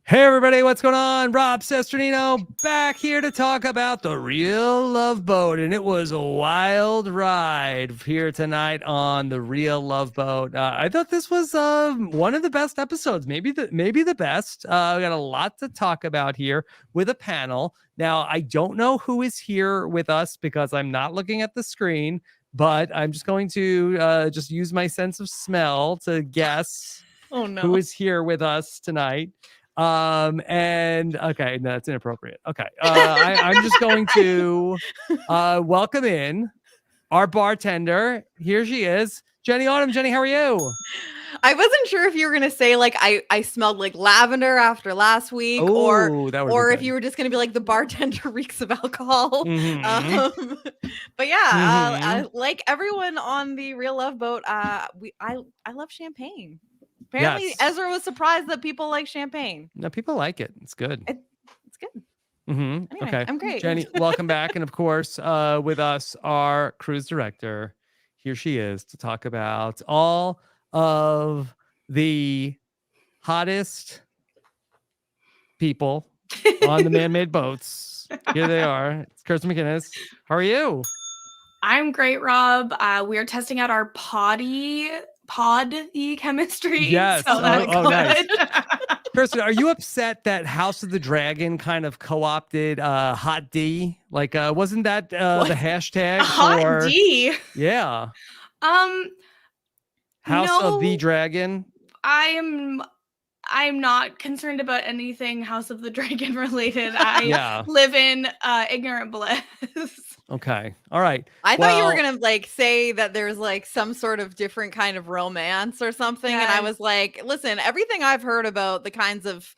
Hey everybody, what's going on? Rob Sesternino back here to talk about the Real Love Boat, and it was a wild ride here tonight on the Real Love Boat. I thought this was one of the best episodes, maybe the best. We got a lot to talk about here with a panel. Now, I don't know who is here with us because I'm not looking at the screen, but I'm just going to just use my sense of smell to guess who is here with us tonight. And okay, no, that's inappropriate. Okay. I'm just going to welcome in our bartender. Here she is. Jenny Autumn. Jenny, how are you? I wasn't sure if you were gonna say like I smelled like lavender after last week, or if you were just gonna be like the bartender reeks of alcohol. Mm-hmm. But yeah, I, like everyone on the Real Love Boat, I love champagne. Apparently, Yes. Ezra was surprised that people like champagne. No, people like it. It's good. It's good. Mm-hmm. Anyway, Okay. I'm great. Jenny, welcome back. And of course, with us, our cruise director. Here she is to talk about all of the hottest people on the man-made boats. Here they are. It's Kirsten McInnes. How are you? I'm great, Rob. We are testing out our pod-y chemistry. Yes. So that's good. Nice. Kirsten, are you upset that House of the Dragon kind of co-opted Hot D? Like, wasn't that the hashtag Hot D? Yeah. House of the Dragon. I'm not concerned about anything House of the Dragon related. I live in ignorant bliss. Okay. All right. I thought you were going to like say that there's like some sort of different kind of romance or something. Yes. And I was like, listen, everything I've heard about the kinds of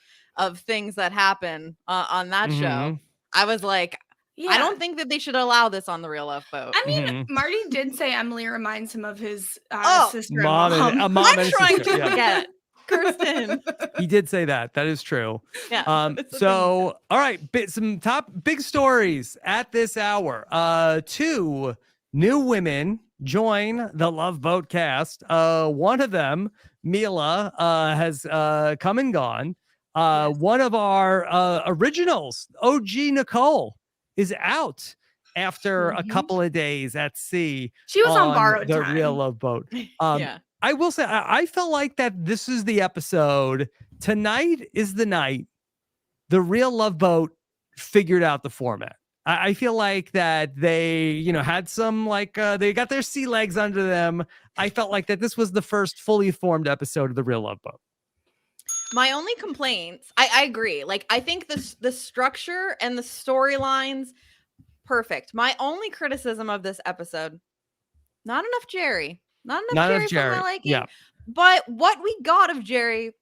things that happen on that show, I was like, I don't think that they should allow this on the Real Love Boat. I mean, Marty did say Emily reminds him of his sister. Mom. I'm trying to forget. Kirsten. He did say that. That is true. Yeah. So, all right, some top big stories at this hour. 2 new women join the Love Boat cast. One of them, Mila, has come and gone. Yes. One of our originals, OG Nicole, is out after a couple of days at sea. She was on borrowed the time. Real Love Boat. I will say, I felt like that this is the episode. Tonight is the night the Real Love Boat figured out the format. I feel like that they, had some, like, they got their sea legs under them. I felt like that this was the first fully formed episode of the Real Love Boat. My only complaints, I agree. Like, I think the structure and the storylines, perfect. My only criticism of this episode, not enough Jerry. Not enough Jerry for my liking. Yeah. But what we got of Jerry,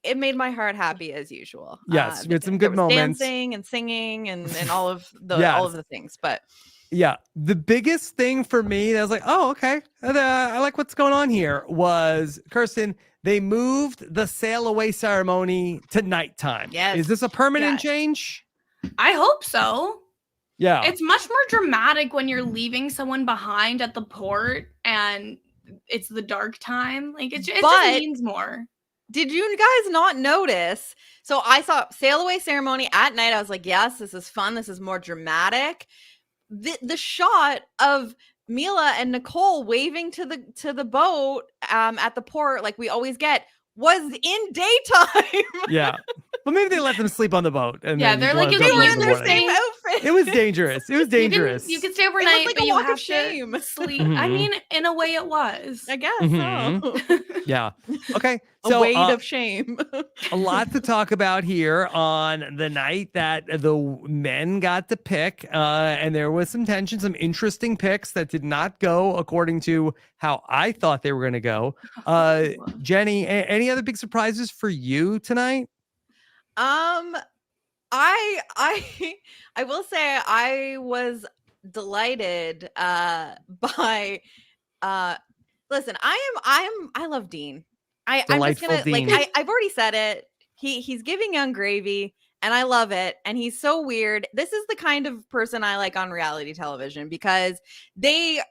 it made my heart happy as usual. Yes, with some good moments. Dancing and singing and all of the things. But yeah, the biggest thing for me that was like, oh, okay, I like what's going on here was, Kirsten, they moved the sail away ceremony to nighttime. Yes. Is this a permanent change? I hope so. Yeah. It's much more dramatic when you're leaving someone behind at the port and it's the dark time. Like it just means more. Did you guys not notice? So I saw sail away ceremony at night. I was like, yes, this is fun. This is more dramatic. The shot of Mila and Nicole waving to the boat at the port, like we always get, was in daytime. Yeah. Well, maybe they let them sleep on the boat. And they're like, you were in their same outfit. It was dangerous. It was dangerous. You could stay overnight, like but you have shame. To sleep. I mean, in a way it was. I guess so. Yeah. Okay. So, a weight of shame. A lot to talk about here on the night that the men got to pick. And there was some tension, some interesting picks that did not go according to how I thought they were going to go. Jenny, any other big surprises for you tonight? I will say I was delighted by listen, I love Dean. I'm just gonna Dean. like I've already said it. He's giving young gravy and I love it. And he's so weird. This is the kind of person I like on reality television because they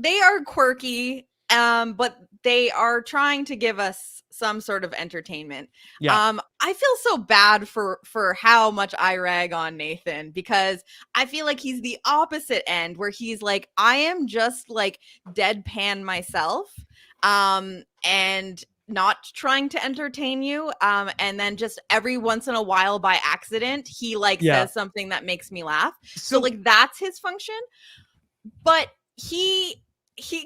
are quirky But they are trying to give us some sort of entertainment. Yeah. I feel so bad for how much I rag on Nathan, because I feel like he's the opposite end, where he's like, I am just like deadpan myself, and not trying to entertain you, and then just every once in a while by accident he like Yeah. says something that makes me laugh. So So like that's his function. But he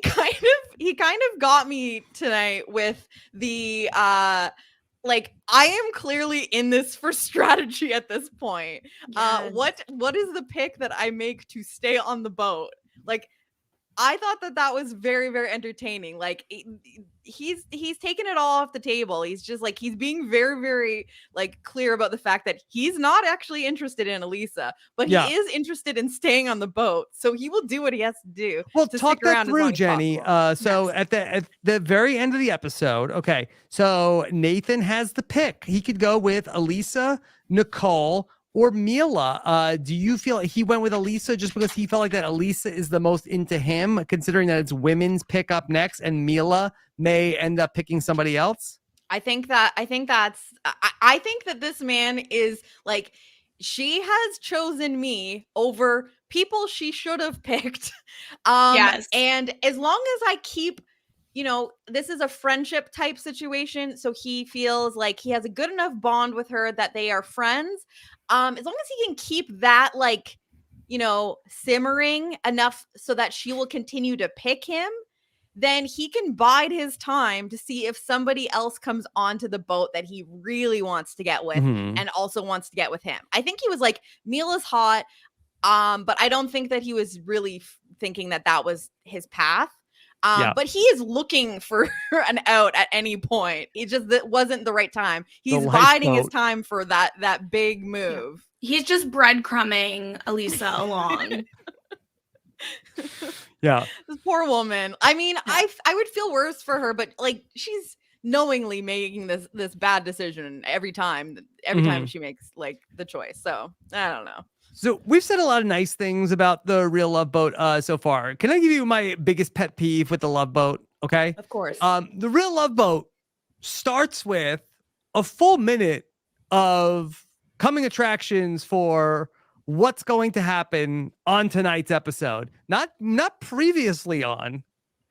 kind of got me tonight with the like, I am clearly in this for strategy at this point. Yes. What is the pick that I make to stay on the boat? Like, I thought that was very, very entertaining. Like, he's taken it all off the table. He's just like, he's being very, very like clear about the fact that he's not actually interested in Elisa, but he Yeah. is interested in staying on the boat. So he will do what he has to do. Well, to talk stick that around as long through, as Jenny. possible. So Yes. at the very end of the episode, okay. So Nathan has the pick. He could go with Elisa, Nicole, or Mila. Do you feel he went with Elisa just because he felt like that Elisa is the most into him, considering that it's women's pick up next, and Mila may end up picking somebody else? I think that this man is like, she has chosen me over people she should have picked. Yes. And as long as I keep, this is a friendship type situation, so he feels like he has a good enough bond with her that they are friends. As long as he can keep that like, simmering enough so that she will continue to pick him, then he can bide his time to see if somebody else comes onto the boat that he really wants to get with Mhm. and also wants to get with him. I think he was like, Mila's hot, but I don't think that he was really thinking that was his path. Yeah. But he is looking for an out at any point. It just that wasn't the right time. He's biding his lifeboat. time for that big move. He's just breadcrumbing Elisa along. Yeah. This poor woman. I mean, I would feel worse for her, but like, she's knowingly making this bad decision every time she makes like the choice. So I don't know. So we've said a lot of nice things about the Real Love Boat so far. Can I give you my biggest pet peeve with the Love Boat? Okay. Of course. The Real Love Boat starts with a full minute of coming attractions for what's going to happen on tonight's episode. Not previously on.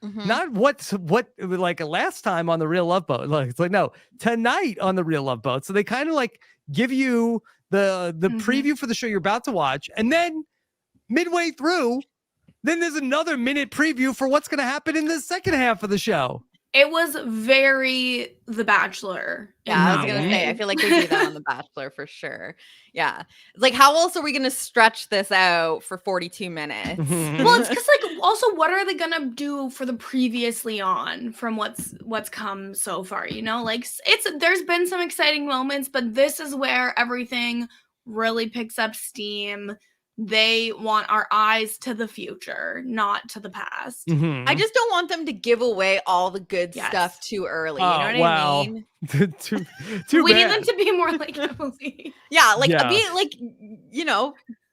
Mhm. Not what like last time on the Real Love Boat. Like, it's like, no, tonight on the Real Love Boat. So they kind of like give you the preview for the show you're about to watch, and then midway through, then there's another minute preview for what's going to happen in the second half of the show. It was very The Bachelor. Yeah, I was in gonna that say, I way. feel like they do that on The Bachelor for sure. Yeah, it's like, how else are we gonna stretch this out for 42 minutes? Well, it's because like, also, what are they gonna do for the previously on from what's come so far? Like, there's been some exciting moments, but this is where everything really picks up steam. They want our eyes to the future, not to the past. I just don't want them to give away all the good Yes. stuff too early. You know what wow. I mean? too We bad. need them to be more like Emily. Yeah, like Yeah. be like,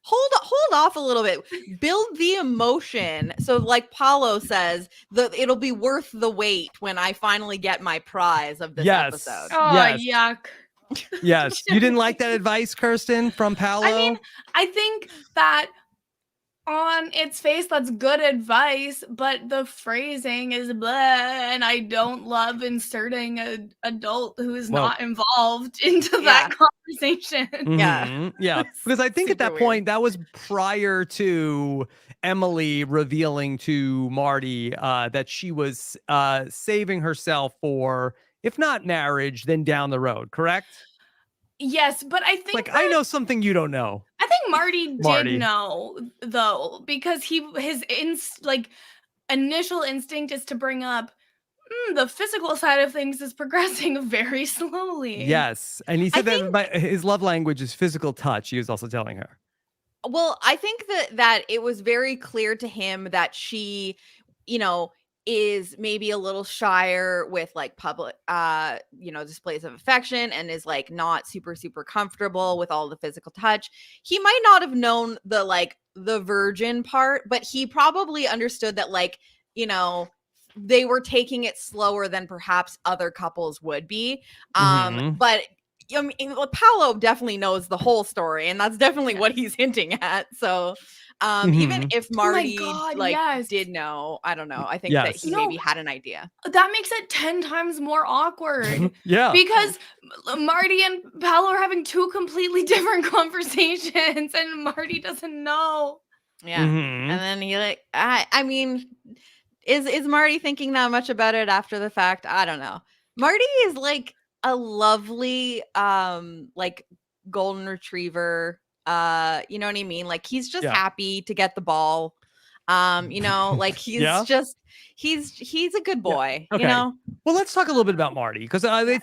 hold off a little bit. Build the emotion. So like Paulo says, it'll be worth the wait when I finally get my prize of this Yes. episode. Oh, Yes. yuck. Yes. You didn't like that advice, Kirsten, from Paolo? I mean, I think that on its face, that's good advice, but the phrasing is blah, and I don't love inserting an adult who is Well- not involved into that conversation. Yeah. Mhm. Yeah. Because I think at Super that weird. point, that was prior to Emily revealing to Marty that she was saving herself for, if not marriage, then down the road, correct? Yes, but I think Like, I know something you don't know. I think Marty Marty. did know though, because his initial instinct is to bring up the physical side of things is progressing very slowly. Yes. And he I said that his love language is physical touch. He was also telling her. Well, I think that it was very clear to him that she, is maybe a little shyer with like public, displays of affection, and is like not super, super comfortable with all the physical touch. He might not have known the virgin part, but he probably understood that they were taking it slower than perhaps other couples would be. Mhm. But I mean, Paolo definitely knows the whole story, and that's definitely what he's hinting at. So even Mhm. if Oh my Marty God, like yes. did know, I don't know. I think that Yes. he No. maybe had an idea. That makes it 10 times more awkward. Yeah. Because Marty and Paolo are having 2 completely different conversations, and Marty doesn't know. Yeah. Mhm. And then he like, I mean, is Marty thinking that much about it after the fact? I don't know. Marty is like a lovely like golden retriever. You know what I mean? Like he's just Yeah. happy to get the ball. You know, like he's Yeah. just he's a good boy, you Okay. know? Well, let's talk a little bit about Marty because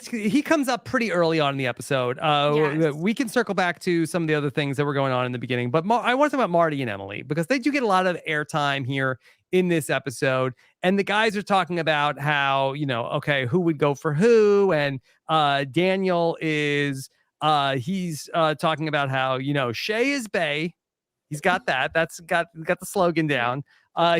he comes up pretty early on in the episode. Yes. We can circle back to some of the other things that were going on in the beginning, but I want to talk about Marty and Emily because they do get a lot of airtime here in this episode. And the guys are talking about how, okay, who would go for who. And Daniel is he's talking about how, Shay is Bay. He's got that. That's got the slogan down.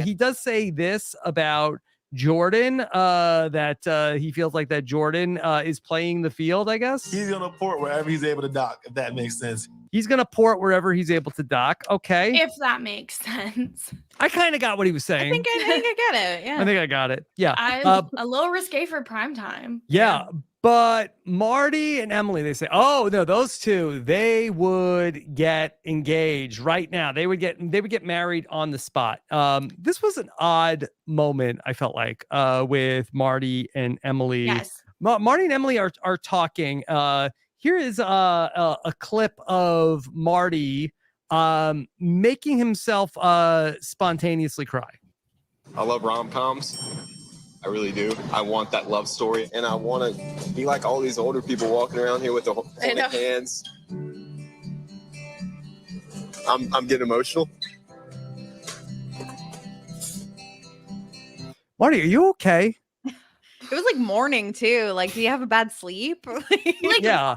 He does say this about Jordan, that he feels like that Jordan is playing the field, I guess. He's going to port wherever he's able to dock, if that makes sense. He's going to port wherever he's able to dock. Okay. If that makes sense. I kind of got what he was saying. I think I get it. Yeah. I think I got it. Yeah. I'm a little risque for prime time. Yeah. But Marty and Emily, they say, oh no, those two, they would get engaged right now. They would get married on the spot. This was an odd moment, I felt like, with Marty and Emily. Yes. Marty and Emily are talking. Here is a clip of Marty making himself spontaneously cry. I love rom-coms. I really do. I want that love story, and I want to be like all these older people walking around here with the holding hands. I'm getting emotional. Marty, are you okay? It was like morning too. Like, do you have a bad sleep? Like, Yeah.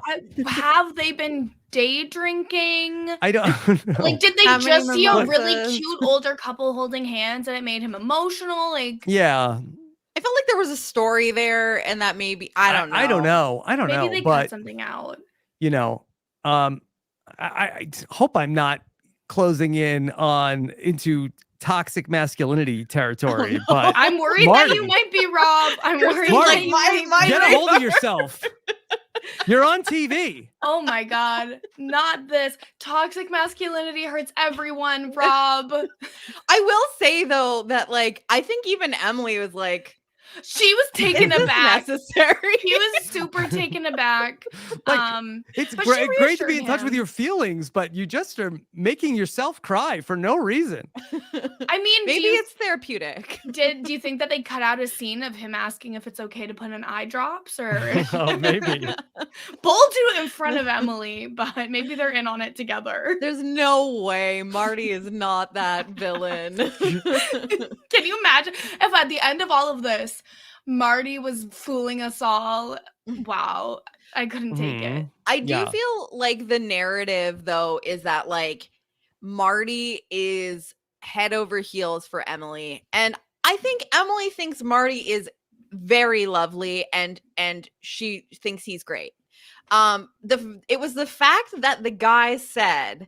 have they been day drinking? I don't know. Like, did they How many just see a really mimosas? cute older couple holding hands and it made him emotional? Like, Yeah. I felt like there was a story there, and that maybe I don't know. I don't know. maybe they but cut something out. I hope I'm not closing into toxic masculinity territory. But I'm worried Marty. that you might be, Rob. I'm worried Marty, that you might be. get a hold of yourself. You're on TV. Oh my God. Not this. Toxic masculinity hurts everyone, Rob. I will say though that like I think even Emily was like, She was taken "Is this aback. necessary?" He was super taken aback. Like, it's but she great to be reassured in touch with him. your feelings, but you just are making yourself cry for no reason. I mean, Maybe it's therapeutic. do you think that they cut out a scene of him asking if it's okay to put in eye drops, or Oh, maybe. Bull do it in front of Emily, but maybe they're in on it together. There's no way Marty is not that villain. Can you imagine if at the end of all of this, Marty was fooling us all? Wow, I couldn't take it. I do Yeah. feel like the narrative though is that like Marty is head over heels for Emily, and I think Emily thinks Marty is very lovely and she thinks he's great. It was the fact that the guy said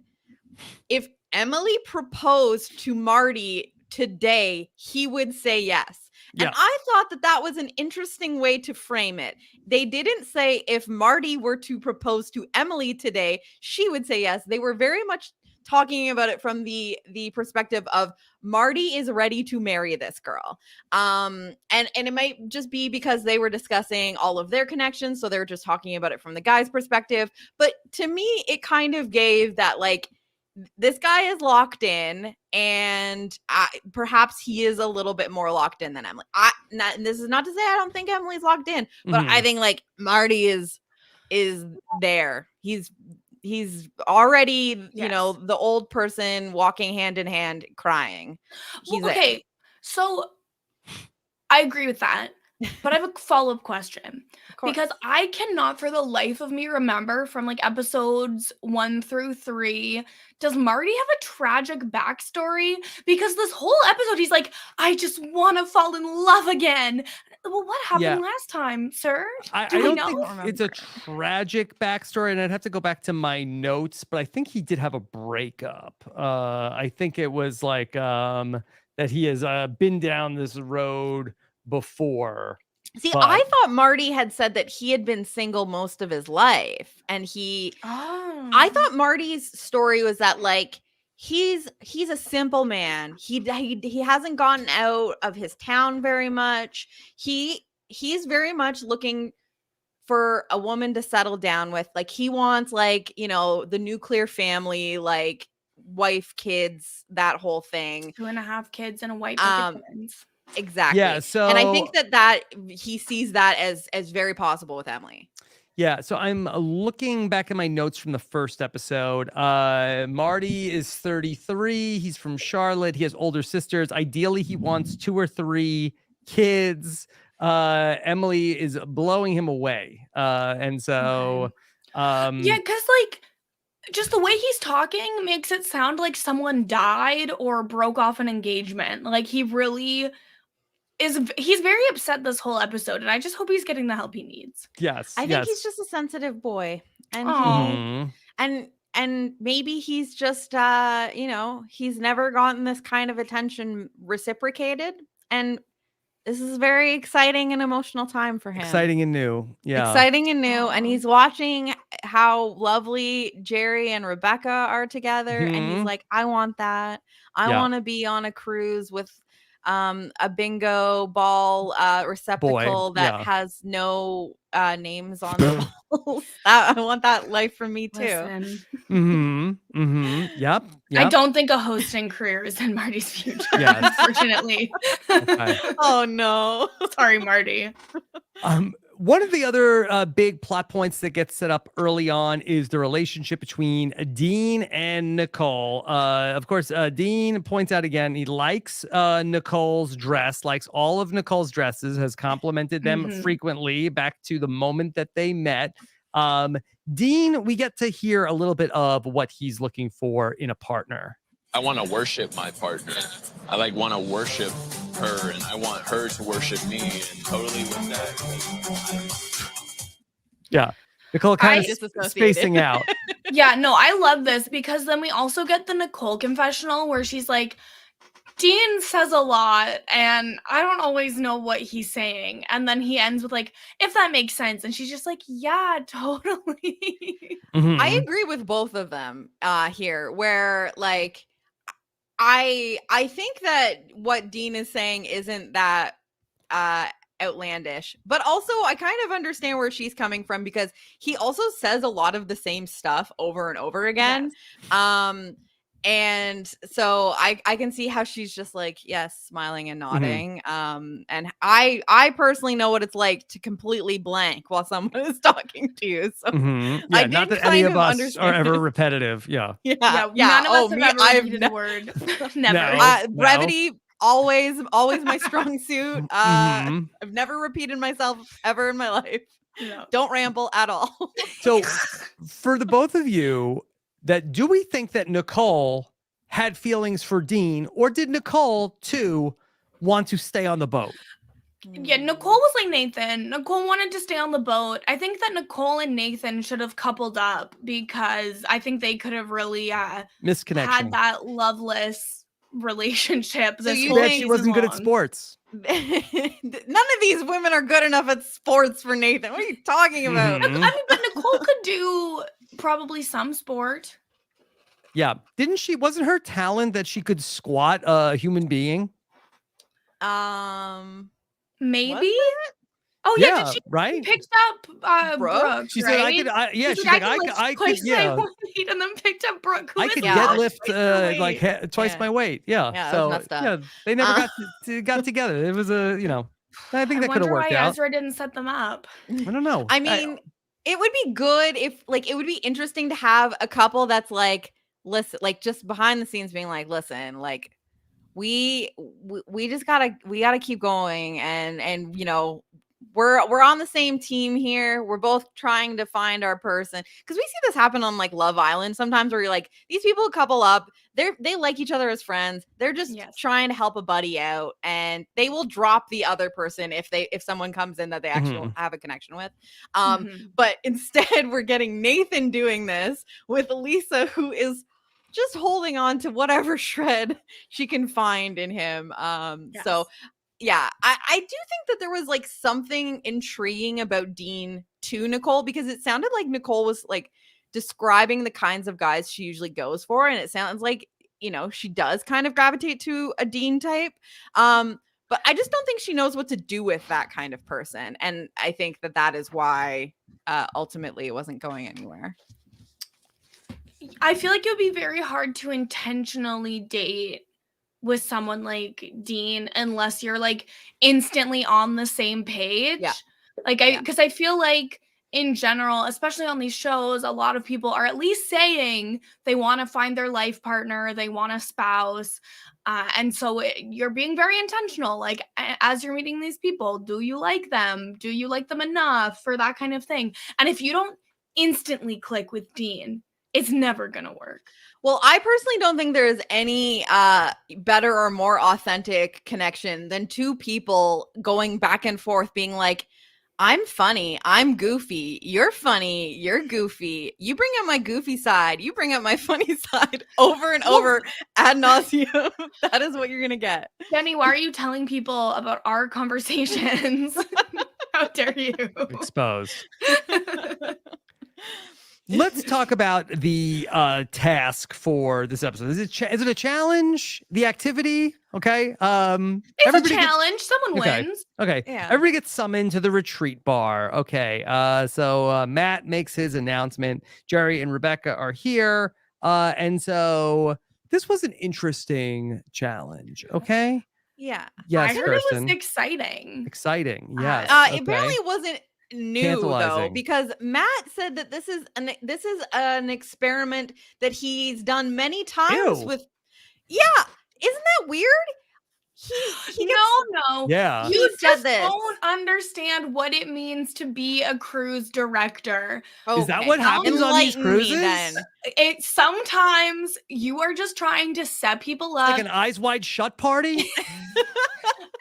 if Emily proposed to Marty today, he would say yes. And Yeah. I thought that was an interesting way to frame it. They didn't say if Marty were to propose to Emily today, she would say yes. They were very much talking about it from the perspective of Marty is ready to marry this girl. And it might just be because they were discussing all of their connections, so they were just talking about it from the guy's perspective. But to me, it kind of gave that like this guy is locked in, and perhaps he is a little bit more locked in than Emily. This is not to say I don't think Emily's locked in, but I think like Marty is there. He's already, Yes. the old person walking hand in hand crying. He's Okay, so I agree with that. But I have a follow-up question. Of course. Because I cannot for the life of me remember from like episodes 1 through 3, does Marty have a tragic backstory? Because this whole episode he's like, I just want to fall in love again. Well, what happened Yeah. last time, sir? I Do we don't know? think I don't it's a remember. tragic backstory, and I'd have to go back to my notes, but I think he did have a breakup. I think it was like that he has been down this road before. See, but- I thought Marty had said that he had been single most of his life, and Oh. I thought Marty's story was that like he's a simple man. He hasn't gotten out of his town very much. He's very much looking for a woman to settle down with. Like he wants like, you know, the nuclear family, like wife, kids, that whole thing. 2.5 kids and a white picket fence. Exactly. Yeah, so and I think that he sees that as very possible with Emily. Yeah, so I'm looking back at my notes from the first episode. Marty is 33. He's from Charlotte. He has older sisters. Ideally, he wants 2 or 3 kids. Emily is blowing him away. And so Yeah, because like just the way he's talking makes it sound like someone died or broke off an engagement. Like he really he's very upset this whole episode, and I just hope he's getting the help he needs. yes. I think he's just a sensitive boy. And Aw. and maybe he's just you know, he's never gotten this kind of attention reciprocated, and this is a very exciting and emotional time for him. Exciting and new. Yeah. Exciting and new. And Aw. he's watching how lovely Jerry and Rebecca are together. And he's Mhm. like, I want that. I Yeah. want to be on a cruise with a bingo ball receptacle that yeah. has no names on the balls. I want that life for me too. Listen, Yep. I don't think a hosting career is in Marty's future, Yes. unfortunately. Okay. Oh no. Sorry, Marty. One of the other big plot points that gets set up early on is the relationship between Dean and Nicole. Of course, Dean points out again, he likes Nicole's dress, likes all of Nicole's dresses, has complimented them Mhm. frequently back to the moment that they met. Dean, we get to hear a little bit of what he's looking for in a partner. I want to worship my partner. I want to worship her, and I want her to worship me, and totally with that. Yeah. Nicole kind I- of Disassociated. spacing out. Yeah, no, I love this because then we also get the Nicole confessional where she's like, Dean says a lot and I don't always know what he's saying. And then he ends with like, if that makes sense. And she's just like, yeah, totally. Mhm. I agree with both of them here, where like I think that what Dean is saying isn't that outlandish, but also I kind of understand where she's coming from because he also says a lot of the same stuff over and over again. And so I can see how she's just like, yes, smiling and nodding. And I personally know what it's like to completely blank while someone is talking to you. So Mhm. I Yeah, not did that any kind of of us understand. are ever repetitive. Yeah. yeah, None of us have me, ever I've repeated ne- the word. Never. No. brevity always my strong suit. Mhm. I've never repeated myself ever in my life. No. Don't ramble at all. So, for the both of you, do we think that Nicole had feelings for Dean, or did Nicole too want to stay on the boat? Yeah, Nicole was like Nathan. Nicole wanted to stay on the boat. I think that Nicole and Nathan should have coupled up because I think they could have really Misconnection. had that loveless relationship. So This you whole Bet think she season wasn't good at long. sports. None of these women are good enough at sports for Nathan. What are you talking about? Mhm. I mean, but Nicole could do probably some sport. Yeah. Wasn't her talent that she could squat a human being? Maybe. Was Oh yeah, Yeah, did she right? picked up Brooke? Brooke? She right? said, I could, she's like, I lift could, twice my yeah. weight, and then picked up Brooke. Who I is could Yeah. lift deadlift twice her like weight. twice Yeah. my weight. Yeah. Yeah, that So was messed up. yeah, they never Uh, got together. It was I think that could have wonder worked why out. Ezra didn't set them up. I don't know. I mean, it would be good if it would be interesting to have a couple that's like, listen, like just behind the scenes being like, listen, like we just gotta keep going, and we're on the same team here. We're both trying to find our person, because we see this happen on like Love Island sometimes, where you're like, these people couple up, they like each other as friends, they're just trying to help a buddy out, and they will drop the other person if someone comes in that they actually have a connection with. But instead we're getting Nathan doing this with Lisa, who is just holding on to whatever shred she can find in him. So yeah, I do think that there was like something intriguing about Dean to Nicole, because it sounded like Nicole was like describing the kinds of guys she usually goes for, and it sounds like, she does kind of gravitate to a Dean type. But I just don't think she knows what to do with that kind of person, and I think that is why ultimately it wasn't going anywhere. I feel like it would be very hard to intentionally date with someone like Dean unless you're like instantly on the same page. Because I feel like in general, especially on these shows, a lot of people are at least saying they want to find their life partner, they want a spouse. And so you're being very intentional. Like, as you're meeting these people, do you like them? Do you like them enough for that kind of thing? And if you don't instantly click with Dean, it's never gonna work. Well, I personally don't think there is any better or more authentic connection than two people going back and forth being like, I'm funny, I'm goofy, you're funny, you're goofy, you bring up my goofy side, you bring up my funny side, over and over ad nauseum. That is what you're gonna get. Jenny, why are you telling people about our conversations? How dare you? Exposed. Let's talk about the task for this episode. Is it a challenge? The activity? Okay. It's a challenge. Someone wins. Okay. Yeah. Everybody gets summoned to the retreat bar. Okay. So Matt makes his announcement. Jerry and Rebecca are here. And so this was an interesting challenge. Okay. Yeah. Yes, I heard Kirsten. it was exciting. Exciting. Yes. It apparently wasn't new though, because Matt said that this is an experiment that he's done many times with. Yeah, isn't that weird? He No. Yeah. You just this. don't understand what it means to be a cruise director. Is that what happens on these cruises? Then. It sometimes you are just trying to set people up. Like an eyes wide shut party?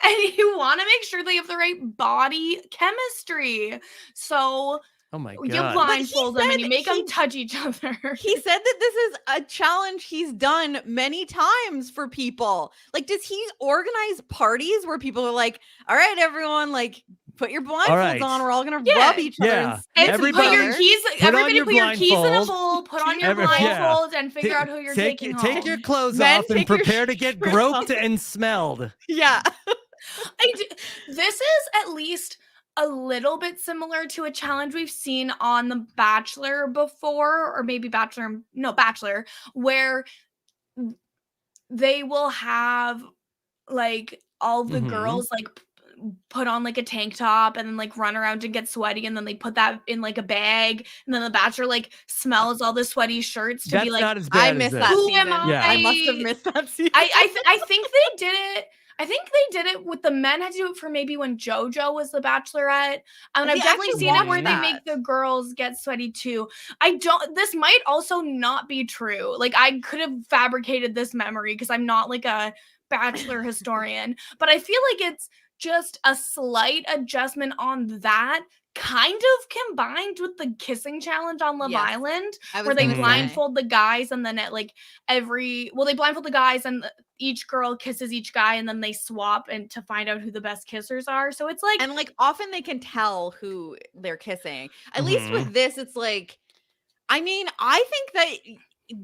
And you want to make sure they have the right body chemistry. So oh my God. you blindfold them and you make them touch each other. He said that this is a challenge he's done many times for people. Like, does he organize parties where people are like, all right, everyone, like, put your blindfolds on. We're all going to rub each other's Everybody put your keys, everybody put your keys in a bowl, put on your blindfolds, and figure out who you're taking home. Take your clothes off and prepare to get groped and smelled. Yeah. This is at least a little bit similar to a challenge we've seen on The Bachelor before, or maybe Bachelor, where they will have like all the girls like put on like a tank top and then like run around and get sweaty, and then they put that in like a bag, and then the Bachelor like smells all the sweaty shirts to be like, not as bad I missed as that this. season. Yeah. I must have missed that season. I think they did it. I think they did it with the men. Had to do it for maybe when JoJo was the Bachelorette. And I've definitely seen it where they make the girls get sweaty too. This might also not be true. Like, I could have fabricated this memory because I'm not like a Bachelor historian, but I feel like it's just a slight adjustment on that, kind of combined with the kissing challenge on Love Island, where they blindfold the guys, and then they blindfold the guys and each girl kisses each guy, and then they swap and to find out who the best kissers are. So it's like, and like often they can tell who they're kissing. At least with this, it's like, I mean, I think that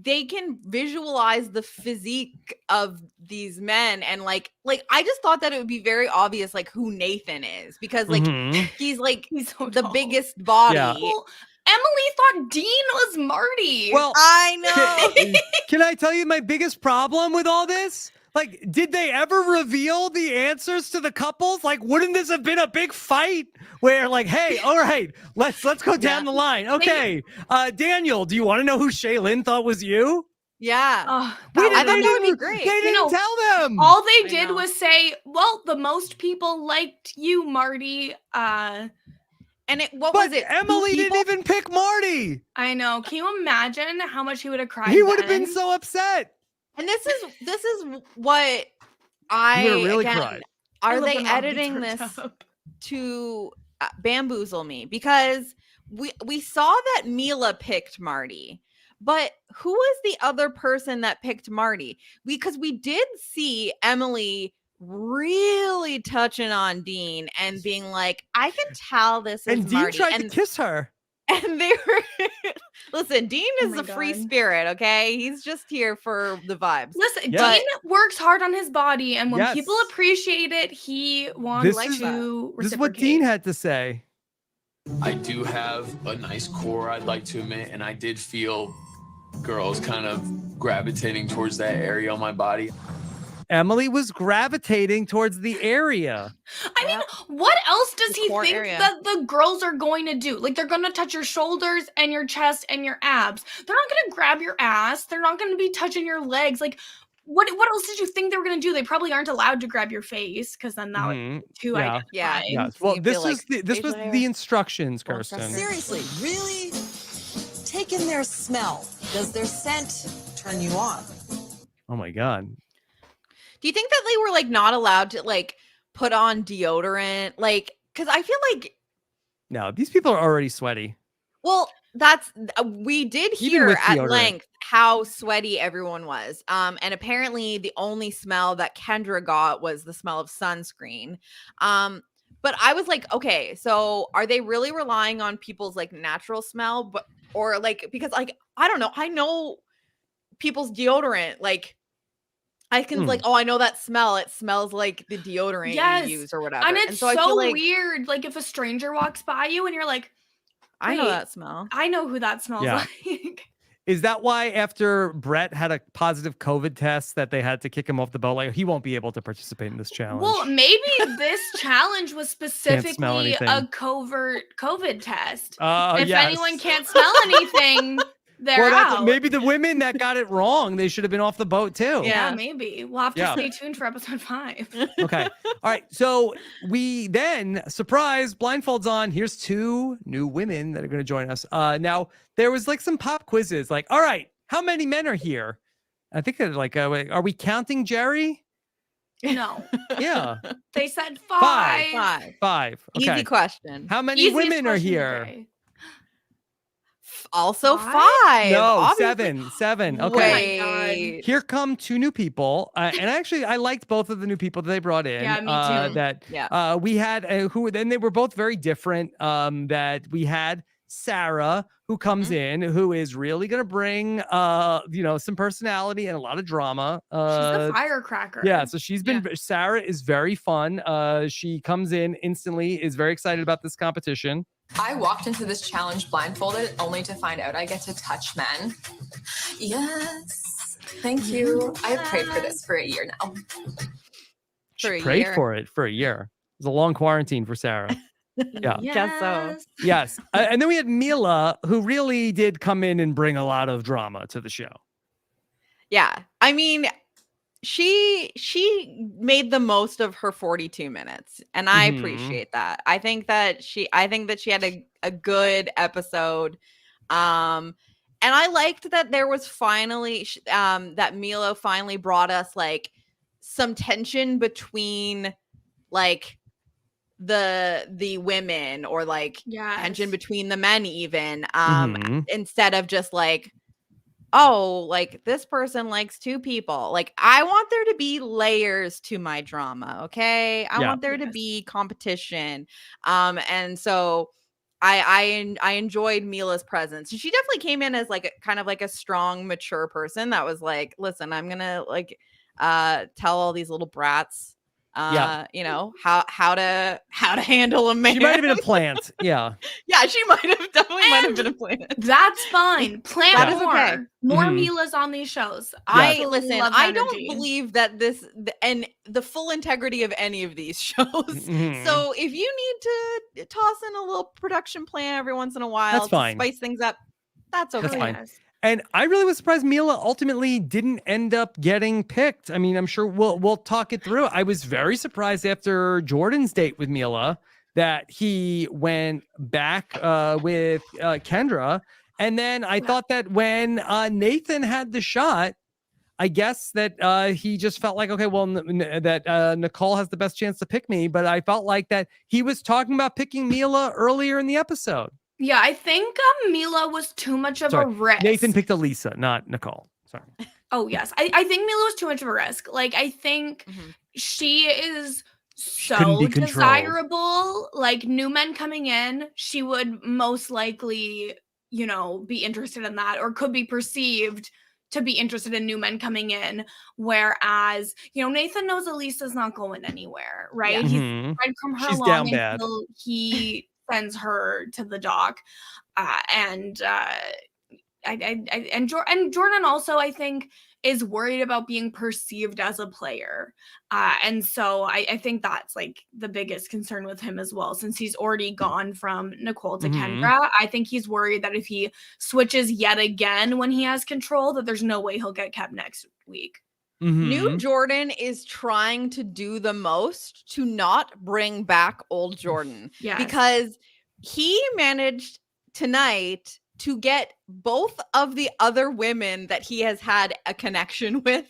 they can visualize the physique of these men, and like I just thought that it would be very obvious like who Nathan is, because like he's so the biggest body. Yeah. Well, Emily thought Dean was Marty. Well, I know. Can I tell you my biggest problem with all this? Like, did they ever reveal the answers to the couples? Like, wouldn't this have been a big fight where, like, hey, all right, let's go down the line. Okay, Daniel, do you want to know who Shaylin thought was you? Yeah. Oh, We that I was thought that would be even- great. They didn't know, tell them. all they I did know. was say, well, the most people liked you, Marty. And what But was it? two Emily didn't people? even pick Marty. I know. Can you imagine how much he would have cried? He would have been then? so upset. And this is what He would have really again, cried. I are love they when Rob gets editing worked this up. to bamboozle me? Because we saw that Mila picked Marty, but who was the other person that picked Marty? Because we did see Emily really touching on Dean and being like, I can tell this is And Dean Marty. tried to kiss her. And they were listen, Dean Oh is my a free God. spirit, okay? He's just here for the vibes. Listen, Yeah. Dean works hard on his body, and when Yes. people appreciate it, he wants This like is- to This is what reciprocate. Dean had to say. I do have a nice core, I'd like to admit, and I did feel girls kind of gravitating towards that area on my body. Emily was gravitating towards the area. I mean, what else does The he core think area. that the girls are going to do? Like, they're going to touch your shoulders and your chest and your abs. They're not going to grab your ass. They're not going to be touching your legs. Like, what else did you think they were going to do? They probably aren't allowed to grab your face because then that would Mhm. be too Yeah. Yeah. identifying. Yes. So Well, you this feel was like this was facial the hair? instructions, Well, Kirsten. Seriously. Seriously, really take in their smell. Does their scent turn you on? Oh my God. Do you think that they were like not allowed to like put on deodorant? Like, because I feel like, No, these people are already sweaty. well, that's we did Even hear with at deodorant. length how sweaty everyone was. And apparently the only smell that Kendra got was the smell of sunscreen. But I was like, okay, so are they really relying on people's like natural smell? But or like because like I don't know, I know people's deodorant, like I can like, oh, I know that smell. It smells like the deodorant Yes, you use or whatever. And it's so I so feel like weird. Like, if a stranger walks by you and you're like, I know wait, that smell. I know who that smells Yeah. like. Is that why after Brett had a positive COVID test that they had to kick him off the boat? Like he won't be able to participate in this challenge. Well, maybe this challenge was smell specifically a anything. covert COVID test. Oh, If yes. anyone can't smell anything, they're that's out. maybe the women that got it wrong. They should have been off the boat too. Yeah. Yeah, maybe. We'll have to Yeah. stay tuned for episode 5. Okay. All right. So we then, surprise, blindfolds on. Here's 2 new women that are going to join us. Now, there was like some pop quizzes like, all right, how many men are here? I think they're like, are we counting Jerry? No. Yeah. They said 5. Five. 5. Okay. Easy question. How many Easiest women are question here? today. Also Five? 5. No, obviously. 7. Okay. Oh my Wait. Here come 2 new people. And actually, I liked both of the new people that they brought in. Yeah, me too. That Yeah. we had then they were both very different. That we had Sarah, who comes in, who is really gonna bring some personality and a lot of drama. She's the firecracker. Yeah, so she's been Sarah is very fun. She comes in instantly, is very excited about this competition. I walked into this challenge blindfolded only to find out I get to touch men. Yes. Thank you. I have prayed for this for a year now. She For a prayed year. for it for a year. It was a long quarantine for Sarah. Yeah. Guess so. Yes. Yes. And then we had Mila, who really did come in and bring a lot of drama to the show. Yeah. I mean, she made the most of her 42 minutes, and I Mhm. appreciate that. I think that she had a good episode. And I liked that there was finally that Milo finally brought us like some tension between like the women, or like tension between the men even, Mhm. instead of just like, oh, like this person likes 2 people. Like I want there to be layers to my drama, okay? I Yeah. want there to be competition. And so I enjoyed Mila's presence. She definitely came in as like kind of like a strong, mature person that was like, listen, I'm gonna like tell all these little brats how to handle a man. She might have been a plant. Yeah. Yeah, she definitely might have been a plant. That's fine. Plant That is more. okay. More Mhm. Milas on these shows. I Absolutely listen. love I don't energy. believe that and the full integrity of any of these shows. Mhm. So if you need to toss in a little production plan every once in a while to fine. spice things up, that's okay. That's fine. And I really was surprised Mila ultimately didn't end up getting picked. I mean, I'm sure we'll talk it through. I was very surprised after Jordan's date with Mila that he went back with Kendra. And then I thought that when Nathan had the shot, I guess that he just felt like, okay, well, that Nicole has the best chance to pick me. But I felt like that he was talking about picking Mila earlier in the episode. Yeah, I think Mila was too much of a risk. Nathan picked Elisa, not Nicole. Sorry. Oh, yes. I think Mila was too much of a risk. Like, I think she is couldn't so be controlled. desirable. Like, new men coming in, she would most likely, you know, be interested in that, or could be perceived to be interested in new men coming in. Whereas, you know, Nathan knows Elisa's not going anywhere, right? He's tried from her She's along down bad. until he sends her to the dock. And Jordan also, I think, is worried about being perceived as a player. And so I think that's like the biggest concern with him as well, since he's already gone from Nicole to Kendra. I think he's worried that if he switches yet again when he has control, that there's no way he'll get kept next week. New Jordan is trying to do the most to not bring back old Jordan. Yes. Because he managed tonight to get both of the other women that he has had a connection with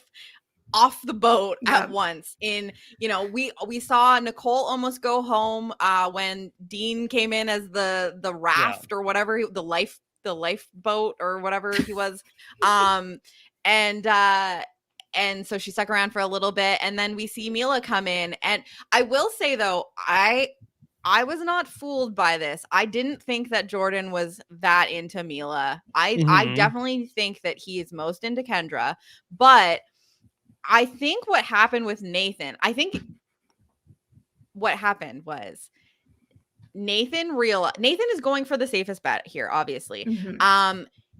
off the boat at once. In, you know, we saw Nicole almost go home when Dean came in as the raft or whatever, the lifeboat or whatever he was. And so she stuck around for a little bit, and then we see Mila come in. And I will say though, I was not fooled by this. I didn't think that Jordan was that into Mila. I definitely think that he is most into Kendra. But I think what happened with Nathan, what happened was Nathan is going for the safest bet here, obviously.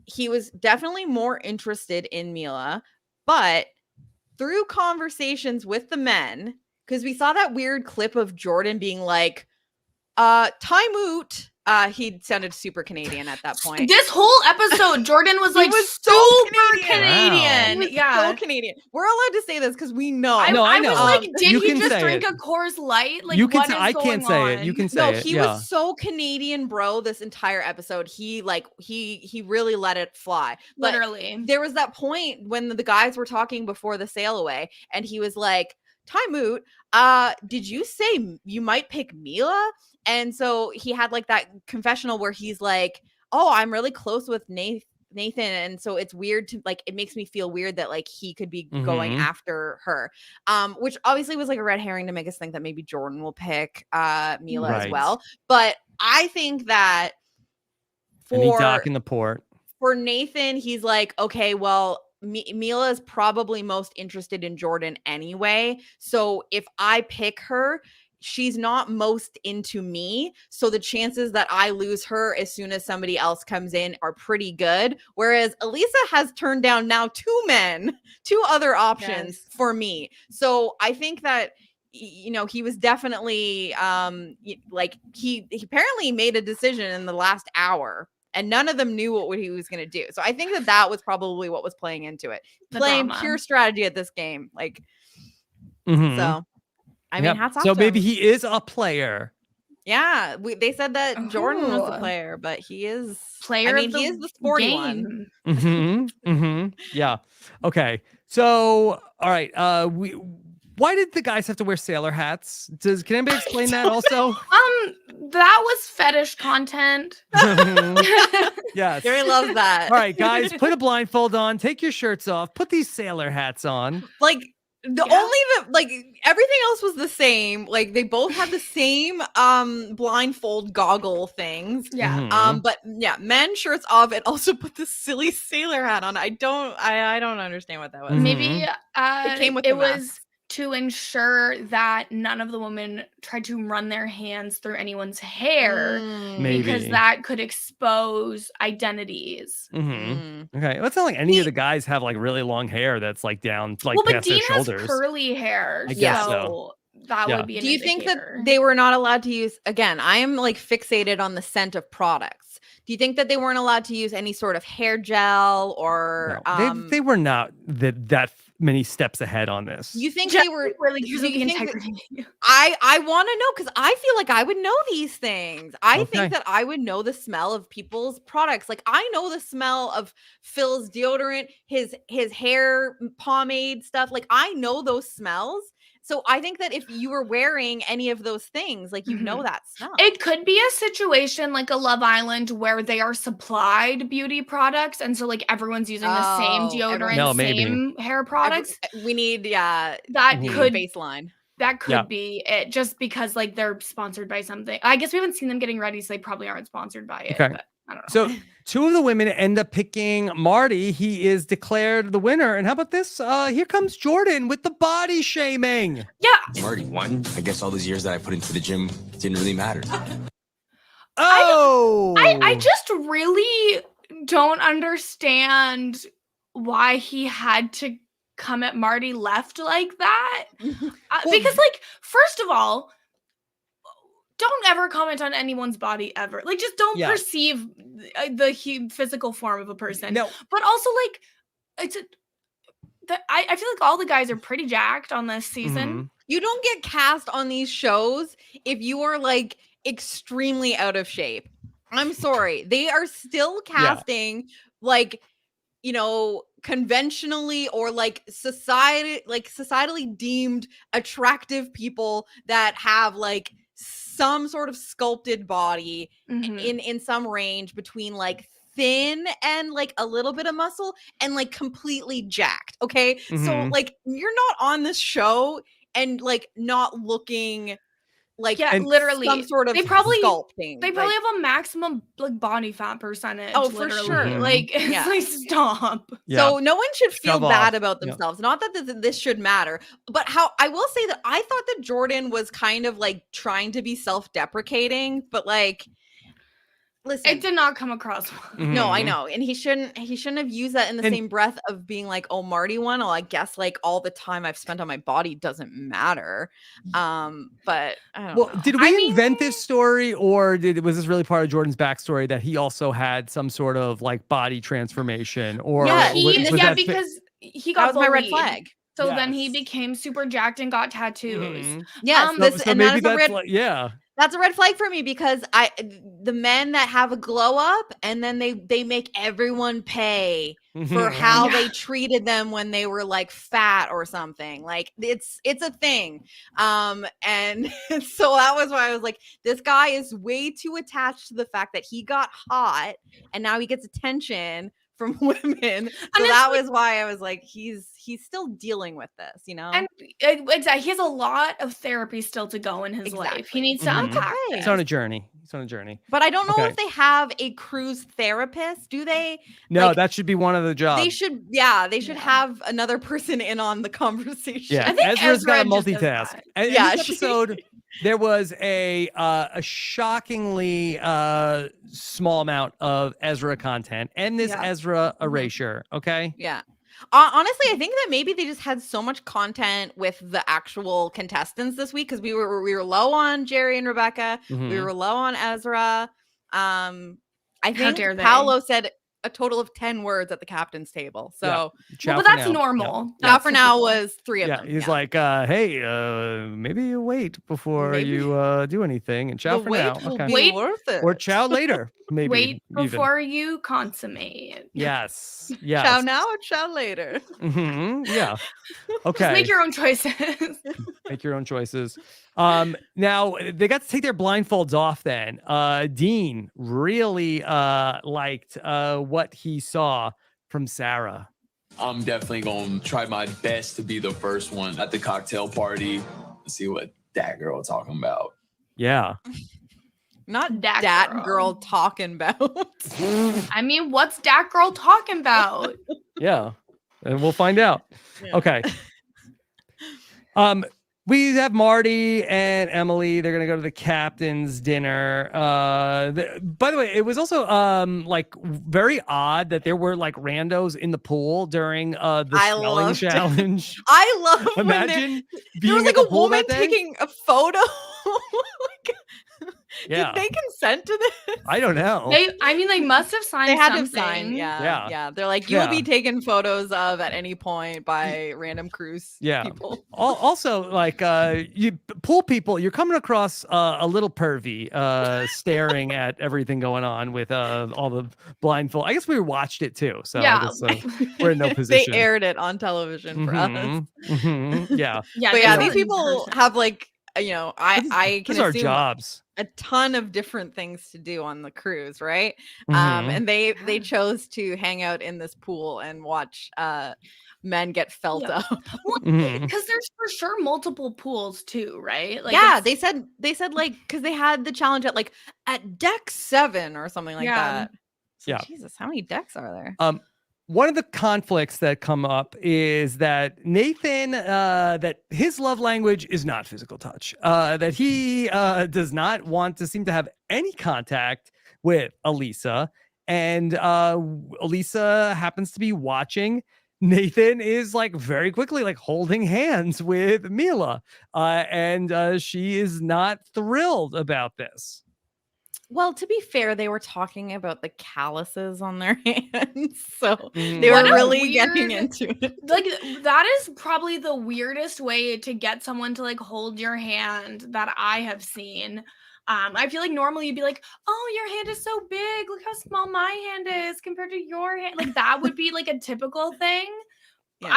He was definitely more interested in Mila, but through conversations with the men, because we saw that weird clip of Jordan being like, time out. He sounded super Canadian at that point. This whole episode, Jordan was like super Canadian. Wow. Yeah, so Canadian. We're allowed to say this because we know. I know. was like, did You he can just say drink it. a Coors Light? Like, You can what say, is I going can't say on? it. You can say No, it. he was so Canadian, bro. This entire episode, he really let it fly. But Literally, there was that point when the guys were talking before the sail away, and he was like, time out. Did you say you might pick Mila? And so he had like that confessional where he's like, oh, I'm really close with Nathan. And so it's weird to like, it makes me feel weird that like he could be going after her. Which obviously was like a red herring to make us think that maybe Jordan will pick Mila as well. But I think that for dock in the port. For Nathan, he's like, okay, well, Mila is probably most interested in Jordan anyway. So if I pick her, she's not most into me. So the chances that I lose her as soon as somebody else comes in are pretty good. Whereas Elisa has turned down now two other options for me. So I think that, you know, he was definitely like he apparently made a decision in the last hour. And none of them knew what he was going to do. So I think that was probably what was playing into it. Playing pure strategy at this game. Like, so, I mean, hats off So to maybe him. he is a player. Yeah. They said that Jordan was a player, but he is player. I mean, he is the sporty one. Yeah. Okay. So, all right. Why did the guys have to wear sailor hats? Can anybody explain that also? That was fetish content. Yes. Gary loves that. All right, guys, put a blindfold on, take your shirts off, put these sailor hats on. Like everything else was the same. Like they both had the same blindfold goggle things. Yeah. But yeah, men shirts off and also put the silly sailor hat on. I don't understand what that was. Maybe it came with it the was mask. To ensure that none of the women tried to run their hands through anyone's hair, because that could expose identities. Okay, well, it's not like any of the guys have like really long hair that's like down like but past Dean their shoulders. Has curly hair, I guess so. That would be an Do you indicator. think that they were not allowed to use, again, I am like fixated on the scent of products. Do you think that they weren't allowed to use any sort of hair gel or No, they were not that many steps ahead on this. you think Just they were really you using think that- integrity. I want to know because I feel like I would know these things. I Okay. think that I would know the smell of people's products. Like I know the smell of Phil's deodorant, his hair pomade stuff. Like I know those smells. So I think that if you were wearing any of those things, like you know that smell. It could be a situation like a Love Island where they are supplied beauty products, and so like everyone's using the same deodorant, No, maybe. same hair products. We need That we need could baseline. That could Yeah. be it, just because like they're sponsored by something. I guess we haven't seen them getting ready, so they probably aren't sponsored by it. Okay. But I don't know. So 2 of the women end up picking Marty. He is declared the winner. And how about this? Here comes Jordan with the body shaming. Yeah. Marty won. I guess all those years that I put into the gym didn't really matter. Oh, I just really don't understand why he had to come at Marty left like that. Because like, first of all, don't ever comment on anyone's body ever. Like, just don't Yeah. perceive the physical form of a person. No. But also, like, I feel like all the guys are pretty jacked on this season. You don't get cast on these shows if you are like extremely out of shape. I'm sorry. They are still casting like, you know, conventionally or like societally deemed attractive people that have like some sort of sculpted body in some range between like thin and like a little bit of muscle and like completely jacked. Okay. So like you're not on this show and like not looking like literally some sort of they probably sculpting. They probably have a maximum like body fat percentage. Oh, for literally. sure. Like it's like stop. So no one should feel Shove bad off. about themselves. Not that this should matter, but how I will say that I thought that Jordan was kind of like trying to be self-deprecating, but like, listen, It did not come across well. no, I know, and he shouldn't have used that in the same breath of being like, "Oh, Marty won." Well, I guess like all the time I've spent on my body doesn't matter. But I don't know. Did we invent this story, or was this really part of Jordan's backstory that he also had some sort of like body transformation? Or because he got that was my red bullied. flag. So then he became super jacked and got tattoos. Yes, maybe that is a red. That's a red flag for me because the men that have a glow up and then they make everyone pay for how they treated them when they were like fat or something. Like it's a thing. And so that was why I was like, this guy is way too attached to the fact that he got hot and now he gets attention from women. So that was why I was like, he's still dealing with this, you know? And exactly, he has a lot of therapy still to go in his life. He needs to unpack it. He's on a journey. But I don't know if they have a cruise therapist. Do they? No, like, that should be one of the jobs. They should have another person in on the conversation. Yeah, I think Ezra's got to Ezra just does multitask. that. And in this episode, there was a shockingly small amount of Ezra content and this Ezra erasure. Okay. Yeah. Honestly, I think that maybe they just had so much content with the actual contestants this week because we were low on Jerry and Rebecca. We were low on Ezra. I think Paolo said a total of 10 words at the captain's table. So, but that's normal. Now for now was 3 of them. He's like, hey, maybe you wait before you do anything, and ciao for now. Wait worth it. Or ciao later. Maybe wait even. before you consummate. Yes. Ciao now or ciao later. Yeah. Okay. Just make your own choices. Make your own choices. Now they got to take their blindfolds off then. Dean really liked what he saw from Sarah. I'm definitely going to try my best to be the first one at the cocktail party and see what that girl talking about. Yeah. Not that girl talking about. I mean, what's that girl talking about? Yeah. And we'll find out. Yeah. Okay. We have Marty and Emily. They're gonna go to the captain's dinner. By the way, it was also like very odd that there were like randos in the pool during the smelling challenge. I love imagine there was like a woman taking a photo. Yeah. Did they consent to this? I don't know. They must have signed They had to something. have signed. Yeah. Yeah. They're like, you'll Yeah. be taken photos of at any point by random cruise Yeah. people. Also, like you pool people, you're coming across a little pervy, staring at everything going on with all the blindfold. I guess we watched it too, so I Yeah. guess, we're in no They position. aired it on television for us. Yeah, Yeah, But yeah, this these is in people person. have like, I can these are assume jobs. a ton of different things to do on the cruise, right? Mhm. And they chose to hang out in this pool and watch men get felt Yeah. up. Well, Mhm. because there's for sure multiple pools too, right? Like Yeah, it's- they said like because they had the challenge at deck 7 or something like Yeah. that. So, Yeah. Jesus, how many decks are there? One of the conflicts that come up is that Nathan, that his love language is not physical touch, that he does not want to seem to have any contact with Elisa. And Elisa happens to be watching. Nathan is like very quickly like holding hands with Mila. And she is not thrilled about this. Well, to be fair, they were talking about the calluses on their hands, so Mhm. they What were a really getting weird- into it. like that is probably the weirdest way to get someone to like hold your hand that I have seen. I feel like normally you'd be like, oh, your hand is so big, look how small my hand is compared to your hand. Like that would be like a typical thing. Yeah.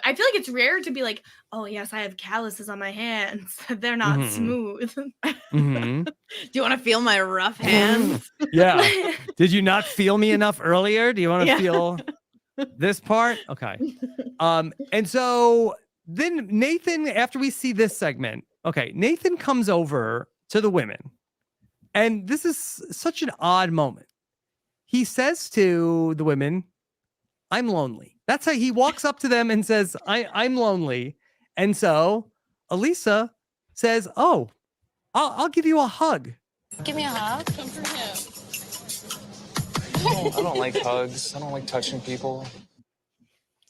I feel like it's rare to be like, oh yes, I have calluses on my hands. They're not Mhm. smooth. Mhm. Do you want to feel my rough hands? Yeah. Did you not feel me enough earlier? Do you want to Yeah. feel this part? Okay. And so then Nathan, after we see this segment, okay, Nathan comes over to the women, and this is such an odd moment. He says to the women, I'm lonely. That's how he walks up to them and says, I'm lonely. And so Elisa says, oh, I'll give you a hug. Give me a hug. I don't like hugs. I don't like touching people.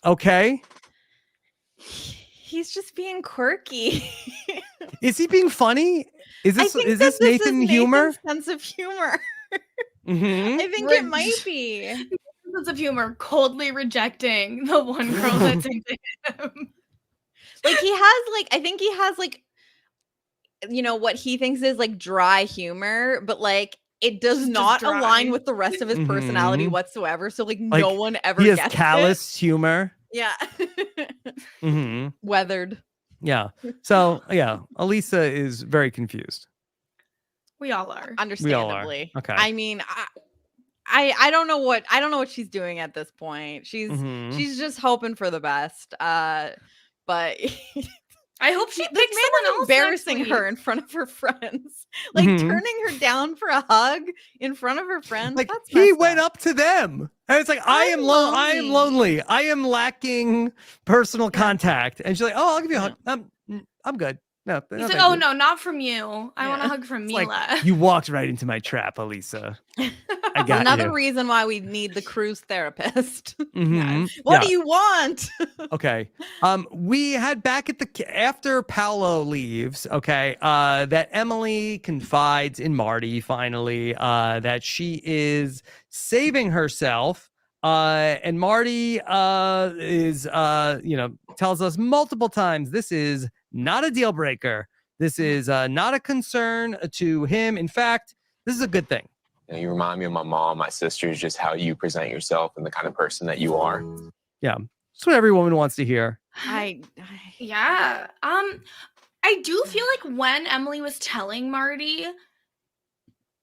Okay. He's just being quirky. Is he being funny? Is I this think is that this Nathan humor? Nathan's sense of humor. Mhm. I think it might be. Sense of humor, coldly rejecting the one girl that's into him. Like he has I think he has what he thinks is like dry humor, but like it does Just not dry. align with the rest of his personality Mhm. whatsoever. So like Like, no one ever He has gets callous humor. it. Yeah. Hmm. Weathered. Yeah. So yeah, Elisa is very confused. We all are. Understandably. Okay. I mean, I don't know what she's doing at this point. Mhm. She's just hoping for the best. But I hope she this picks man someone is else embarrassing next her week. in front of her friends. Like Mhm. turning her down for a hug in front of her friends. Like That's he messed went up to them. And it's like, I am lonely. I am lacking personal contact. And she's like, oh, I'll give you a hug. I'm good. No, He's no, like, thank oh you. no, not from you. I want a Yeah. hug from It's Mila. like, you walked right into my trap, Elisa. I got Another you. reason why we need the cruise therapist. Mhm. What Yeah. do you want? Okay. We had back at after Paolo leaves, okay, that Emily confides in Marty finally, that she is saving herself. And Marty is tells us multiple times this is not a deal breaker. This is not a concern to him. In fact, this is a good thing. You know, you remind me of my mom, my sisters, just how you present yourself and the kind of person that you are. Yeah. That's what every woman wants to hear. Yeah. I do feel like when Emily was telling Marty,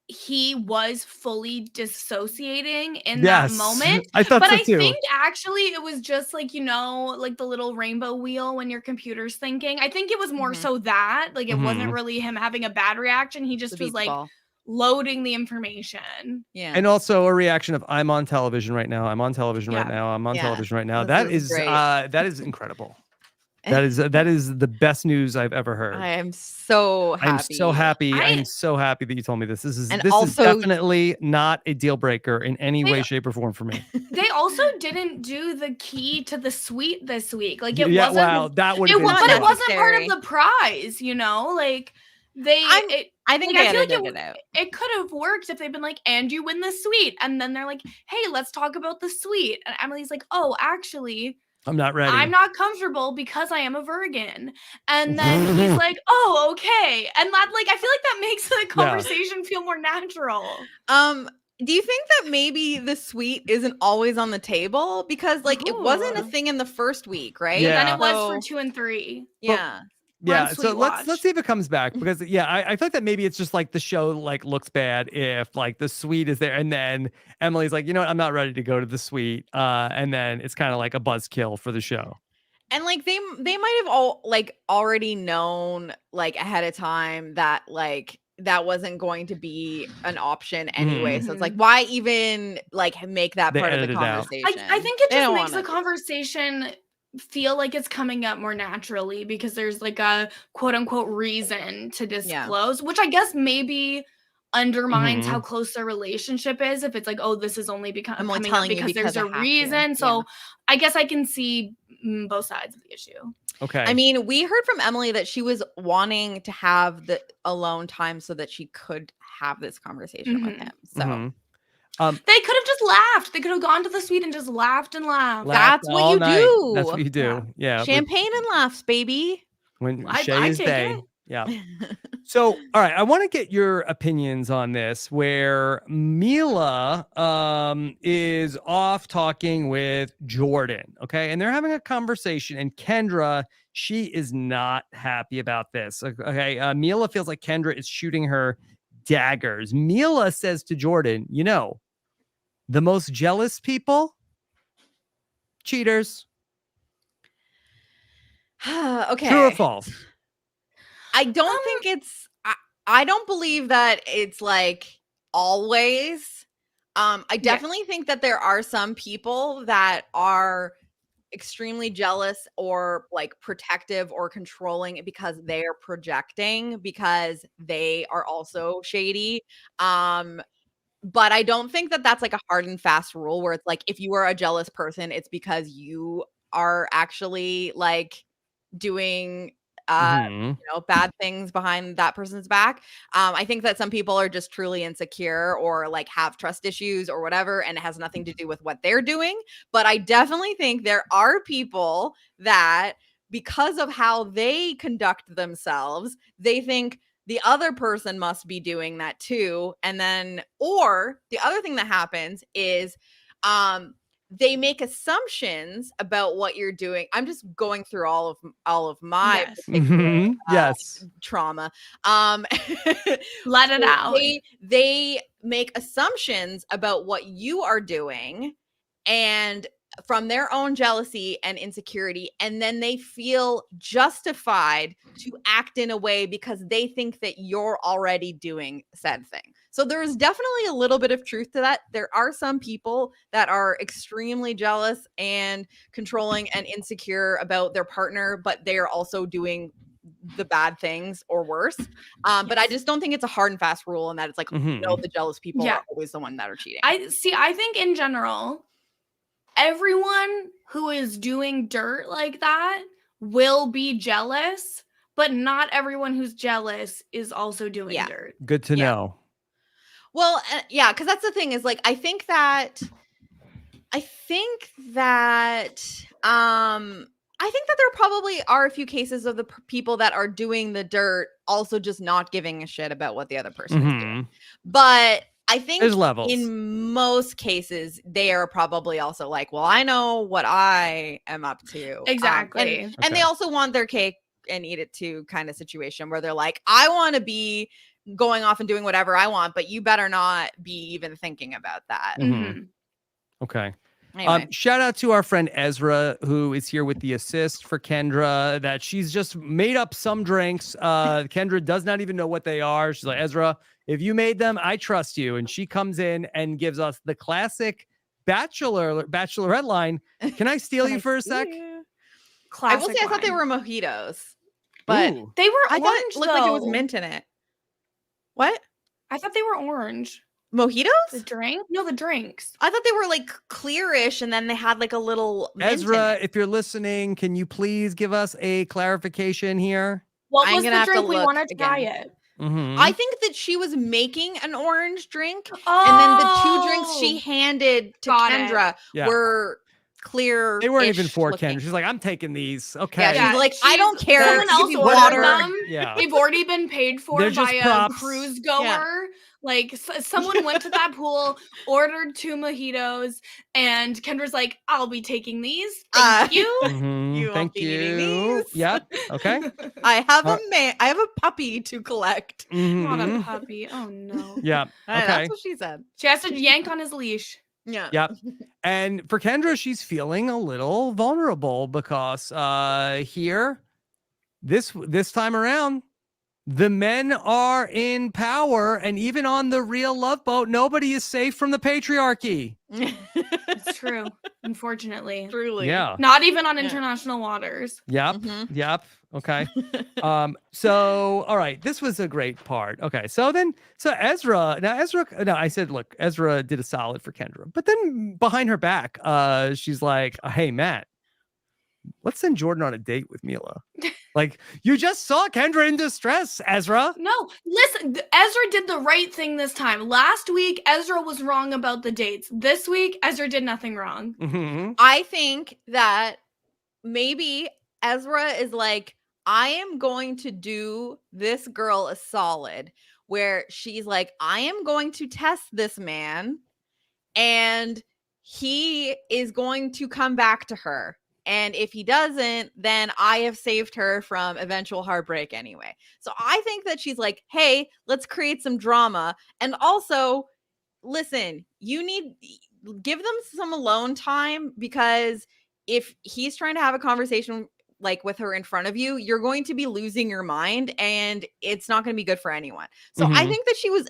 he was fully dissociating in that Yes, moment. I thought but so I too. think actually it was just like, like the little rainbow wheel when your computer's thinking. I think it was more so that, like, it wasn't Mhm. really him having a bad reaction. He just The was beach like ball. loading the information. Yeah. And also a reaction of I'm on television right now. I'm on television right Yeah. now. I'm on Yeah. television right now. This That is is great. that is incredible. That is the best news I've ever heard. I am so happy. I'm so happy. I- I'm so happy that you told me this. This is And this is also- definitely not a deal breaker in any way, They- shape, or form for me. They also didn't do the key to the suite this week. Like it Yeah, wasn't wow, that would have it been was, but it fun. wasn't part of necessary. the prize, like they I'm- it, I think Like, they I feel edited like it out. it could have worked if they'd been like, and you win the suite. And then they're like, hey, let's talk about the suite. And Emily's like, oh, actually, I'm not ready. I'm not comfortable because I am a virgin. And then he's like, oh, okay. And that, like, I feel like that makes the conversation feel more natural. Do you think that maybe the suite isn't always on the table? Because like it wasn't a Ooh. thing in the first week, right? Yeah. Then it was So- for 2 and 3. Yeah. We're on Yeah, so Sweet let's Watch. see if it comes back, because I feel like that maybe it's just like the show like looks bad if like the suite is there and then Emily's like, you know what, I'm not ready to go to the suite, and then it's kind of like a buzzkill for the show. And like they might have all like already known like ahead of time that like that wasn't going to be an option anyway. So it's like, why even like make that They part of the edited it out. conversation? I think it They just don't makes the wanna do it. conversation feel like it's coming up more naturally because there's like a quote unquote reason to disclose, which I guess maybe undermines how close their relationship is if it's like, oh, this is only coming up telling you because because there's I a have to. reason. So I guess I can see both sides of the issue. Okay. I mean, we heard from Emily that she was wanting to have the alone time so that she could have this conversation with him. So They could have just laughed. They could have gone to the suite and just laughed and laughed. that's what all you night. do. That's what you do. Yeah. Champagne and laughs, baby. When I Shay is take day. it. Yeah. So, all right, I want to get your opinions on this, where Mila is off talking with Jordan, okay? And they're having a conversation, and Kendra, she is not happy about this, okay? Mila feels like Kendra is shooting her daggers. Mila says to Jordan, you know, the most jealous people, cheaters. Okay. True or false? I don't think it's I don't believe that it's like always. I definitely think that there are some people that are extremely jealous or like protective or controlling because they're projecting because they are also shady. But I don't think that that's like a hard and fast rule where it's like if you are a jealous person, it's because you are actually like doing you know, bad things behind that person's back. I think that some people are just truly insecure or like have trust issues or whatever, and it has nothing to do with what they're doing. But I definitely think there are people that, because of how they conduct themselves, they think the other person must be doing that too. And then, or the other thing that happens is, they make assumptions about what you're doing. I'm just going through all of my particular, trauma. Let it out. They make assumptions about what you are doing, and from their own jealousy and insecurity, and then they feel justified to act in a way because they think that you're already doing said thing. So there's definitely a little bit of truth to that. There are some people that are extremely jealous and controlling and insecure about their partner, but they are also doing the bad things or worse. But I just don't think it's a hard and fast rule, and that it's like, no, the jealous people are always the one that are cheating. I think in general, everyone who is doing dirt like that will be jealous, but not everyone who's jealous is also doing dirt. Good to know. Well, yeah, because that's the thing is like I think that there probably are a few cases of the people that are doing the dirt also just not giving a shit about what the other person is doing. But I think there's levels. In most cases, they are probably also like, well, I know what I am up to. Exactly. And they also want their cake and eat it too kind of situation where they're like, I want to be going off and doing whatever I want, but you better not be even thinking about that. Okay. Anyway. Shout out to our friend Ezra, who is here with the assist for Kendra, that she's just made up some drinks. Kendra does not even know what they are. She's like, Ezra, if you made them, I trust you. And she comes in and gives us the classic bachelorette line. Can I steal you for a sec? I will say I thought they were mojitos, but Ooh. They were I orange, thought it looked like it was though. mint in it. What? I thought they were orange. Mojitos? The drink? No, the drinks. I thought they were like clearish, and then they had like a little mint in Ezra, it. if you're listening, can you please give us a clarification here? What I'm was gonna the have to drink? We look want to try again. it. I think that she was making an orange drink, Oh, and then the 2 drinks she handed to Got it. Kendra Yeah. were clear. They weren't even for Kendra. She's like, I'm taking these. Okay. Yeah, she's like, I don't care. Someone else Give me ordered water. them. Yeah. They've already been paid for They're by just a props. cruise goer. Yeah. Like someone went to that pool, ordered 2 mojitos, and Kendra's like, I'll be taking these. Thank you. Mhm. You won't Thank be eating you. these. Yep. Okay. I have I have a puppy to collect. Not a Mhm. puppy. Oh no. Yeah. Okay. That's what she said. She has to yank on his leash. Yeah. Yep. And for Kendra, she's feeling a little vulnerable because here, this time around, the men are in power, and even on the real Love Boat, nobody is safe from the patriarchy. It's true. Unfortunately. Truly. Yeah. Not even on Yeah. international waters. Yep. Mhm. Yep. Okay. So all right, this was a great part. Okay. So Ezra, I said, look, Ezra did a solid for Kendra, but then behind her back, she's like, hey, Matt, let's send Jordan on a date with Mila. Like, you just saw Kendra in distress, Ezra. No, listen, Ezra did the right thing this time. Last week, Ezra was wrong about the dates. This week, Ezra did nothing wrong. Mhm. I think that maybe Ezra is like, I am going to do this girl a solid, where she's like, I am going to test this man, and he is going to come back to her. And if he doesn't, then I have saved her from eventual heartbreak anyway. So I think that she's like, hey, let's create some drama. And also, listen, give them some alone time, because if he's trying to have a conversation like with her in front of you, you're going to be losing your mind, and it's not going to be good for anyone. So I Mhm. think that she was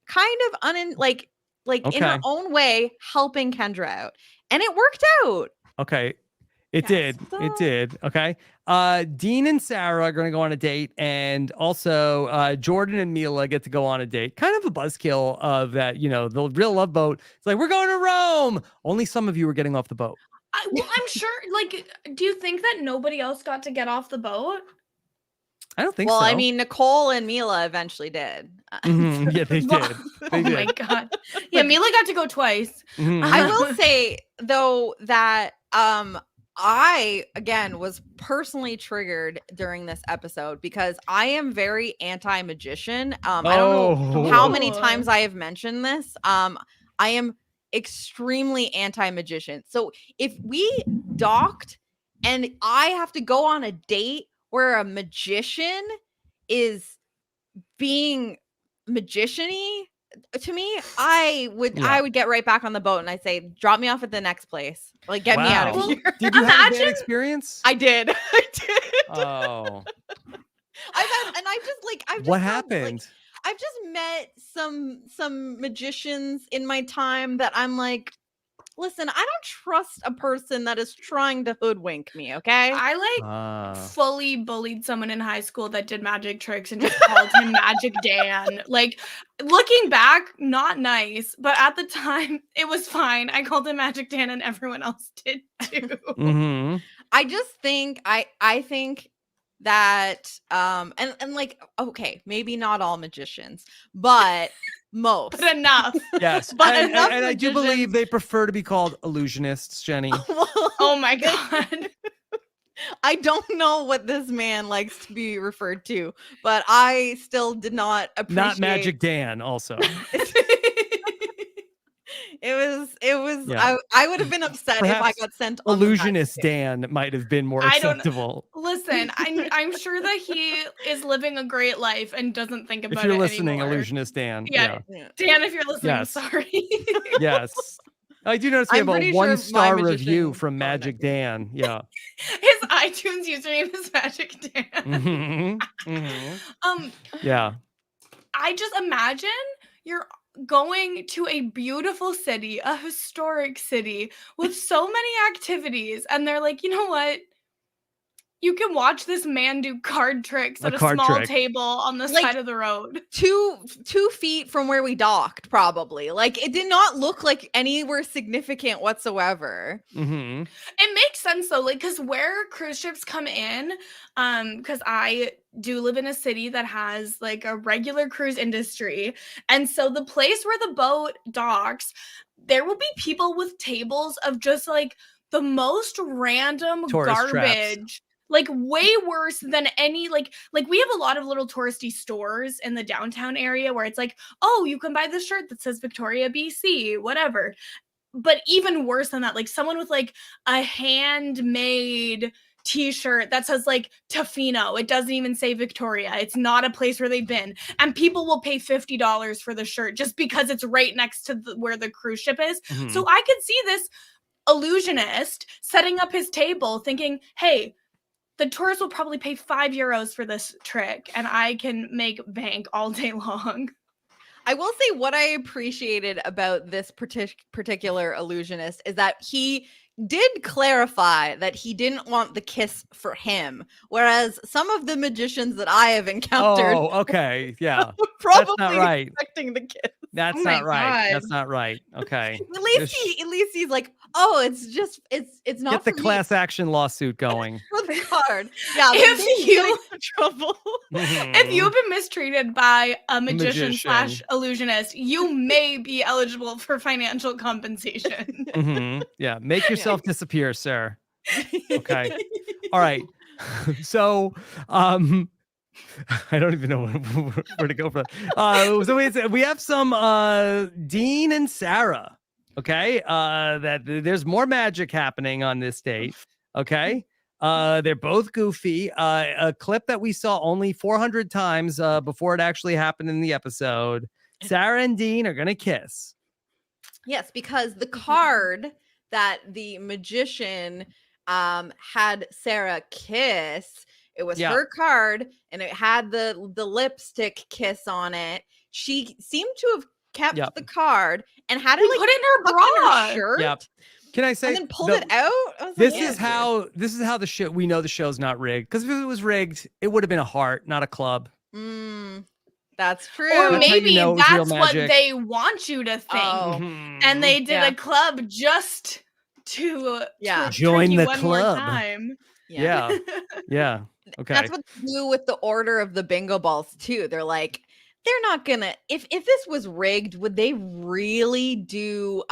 kind of in her Okay. own way helping Kendra out, and it worked out. Okay. It Yes. did. It did. Okay. Dean and Sarah are going to go on a date, and also Jordan and Mila get to go on a date. Kind of a buzzkill of that, the real Love Boat. It's like, we're going to Rome. Only some of you are getting off the boat. I'm sure, do you think that nobody else got to get off the boat? I don't think Well, so. I mean, Nicole and Mila eventually did. Mhm. Yeah, they Well, did. Oh They my did. god. Yeah, Mila got to go twice. Mhm. I will say though that I again was personally triggered during this episode because I am very anti-magician. I don't know how many Oh. times I have mentioned this. I am extremely anti-magician. So if we docked and I have to go on a date where a magician is being magician-y, to me, I would get right back on the boat and I say, drop me off at the next place. Like, get me out of Wow. here. Did you have a bad Imagine- experience? I did. I did. Oh. I've What happened? I've just met some magicians in my time that I'm like, listen, I don't trust a person that is trying to hoodwink me, okay? I fully bullied someone in high school that did magic tricks and just called him Magic Dan. Like, looking back, not nice, but at the time it was fine. I called him Magic Dan and everyone else did too. Mm-hmm. I just think I think that and like, okay, maybe not all magicians, but most. But enough. Yes. But and enough I do magicians- believe they prefer to be called illusionists, Jenny. Oh my god. I don't know what this man likes to be referred to, but I still did not appreciate. Not Magic Dan, also. It was. Yeah. I would have been upset if I Perhaps got sent on the Illusionist Dan might have been more I don't- acceptable. Listen, I'm sure that he is living a great life and doesn't think about If you're it listening, anymore. Illusionist Dan. Yeah. Yeah. Dan, if you're listening, Yes. sorry. Yes. I do notice we I'm have a pretty sure my 1-star magician review from called Magic Dan. Yeah. His iTunes username is Magic Dan. Mhm. Yeah. I just imagine you're going to a beautiful city, a historic city with so many activities, and they're like, you know what? You can watch this man do card tricks at a card small trick. table on the Like- side of the road. 2 feet from where we docked, probably. Like, it did not look like anywhere significant whatsoever. Mm-hmm. It makes sense though, like, because where cruise ships come in, because I do live in a city that has like a regular cruise industry, and so the place where the boat docks, there will be people with tables of just like the most random Tourist traps. garbage. Like way worse than any like we have a lot of little touristy stores in the downtown area where it's like, oh, you can buy this shirt that says Victoria, BC, whatever. But even worse than that, like someone with like a handmade t-shirt that says like Tofino. It doesn't even say Victoria. It's not a place where they've been. And people will pay $50 for the shirt just because it's right next to where the cruise ship is. Mhm. So I could see this illusionist setting up his table thinking, hey, the tourists will probably pay €5 for this trick and I can make bank all day long. I will say what I appreciated about this particular illusionist is that he did clarify that he didn't want the kiss for him, whereas some of the magicians that I have encountered Oh, okay. Yeah. probably not right. expecting the kiss. That's Oh my not right. God. That's not right. Okay. At least he's like, oh, it's not Get the for me, class action lawsuit going. it's for the card. Yeah, If then he's you- getting in trouble. If you've been mistreated by a magician Magician. / illusionist, you may be eligible for financial compensation. Mm-hmm. Yeah. Make yourself disappear, sir. Okay. All right. So, I don't even know where to go for that. So we have some Dean and Sarah. Okay. That there's more magic happening on this date. Okay. They're both goofy. A clip that we saw only 400 times before it actually happened in the episode. Sarah and Dean are gonna kiss. Yes, because the card that the magician had Sarah kiss, it was Yeah. her card and it had the lipstick kiss on it. She seemed to have kept Yep. the card and had it They like put it in her tucked in bra. her shirt Yep. Can I say and then pulled the- it out. I was This like, is how the show. We know the show's not rigged because if it was rigged, it would have been a heart, not a club. that's true. Or That's how you maybe know it was real that's what magic. they want you to think. Oh. Mhm. And they did Yeah. a club just to Yeah. trick Join you the one more club. time. Yeah. Yeah. Okay. That's what they do with the order of the bingo balls too. They're like, they're not gonna if this was rigged, would they really do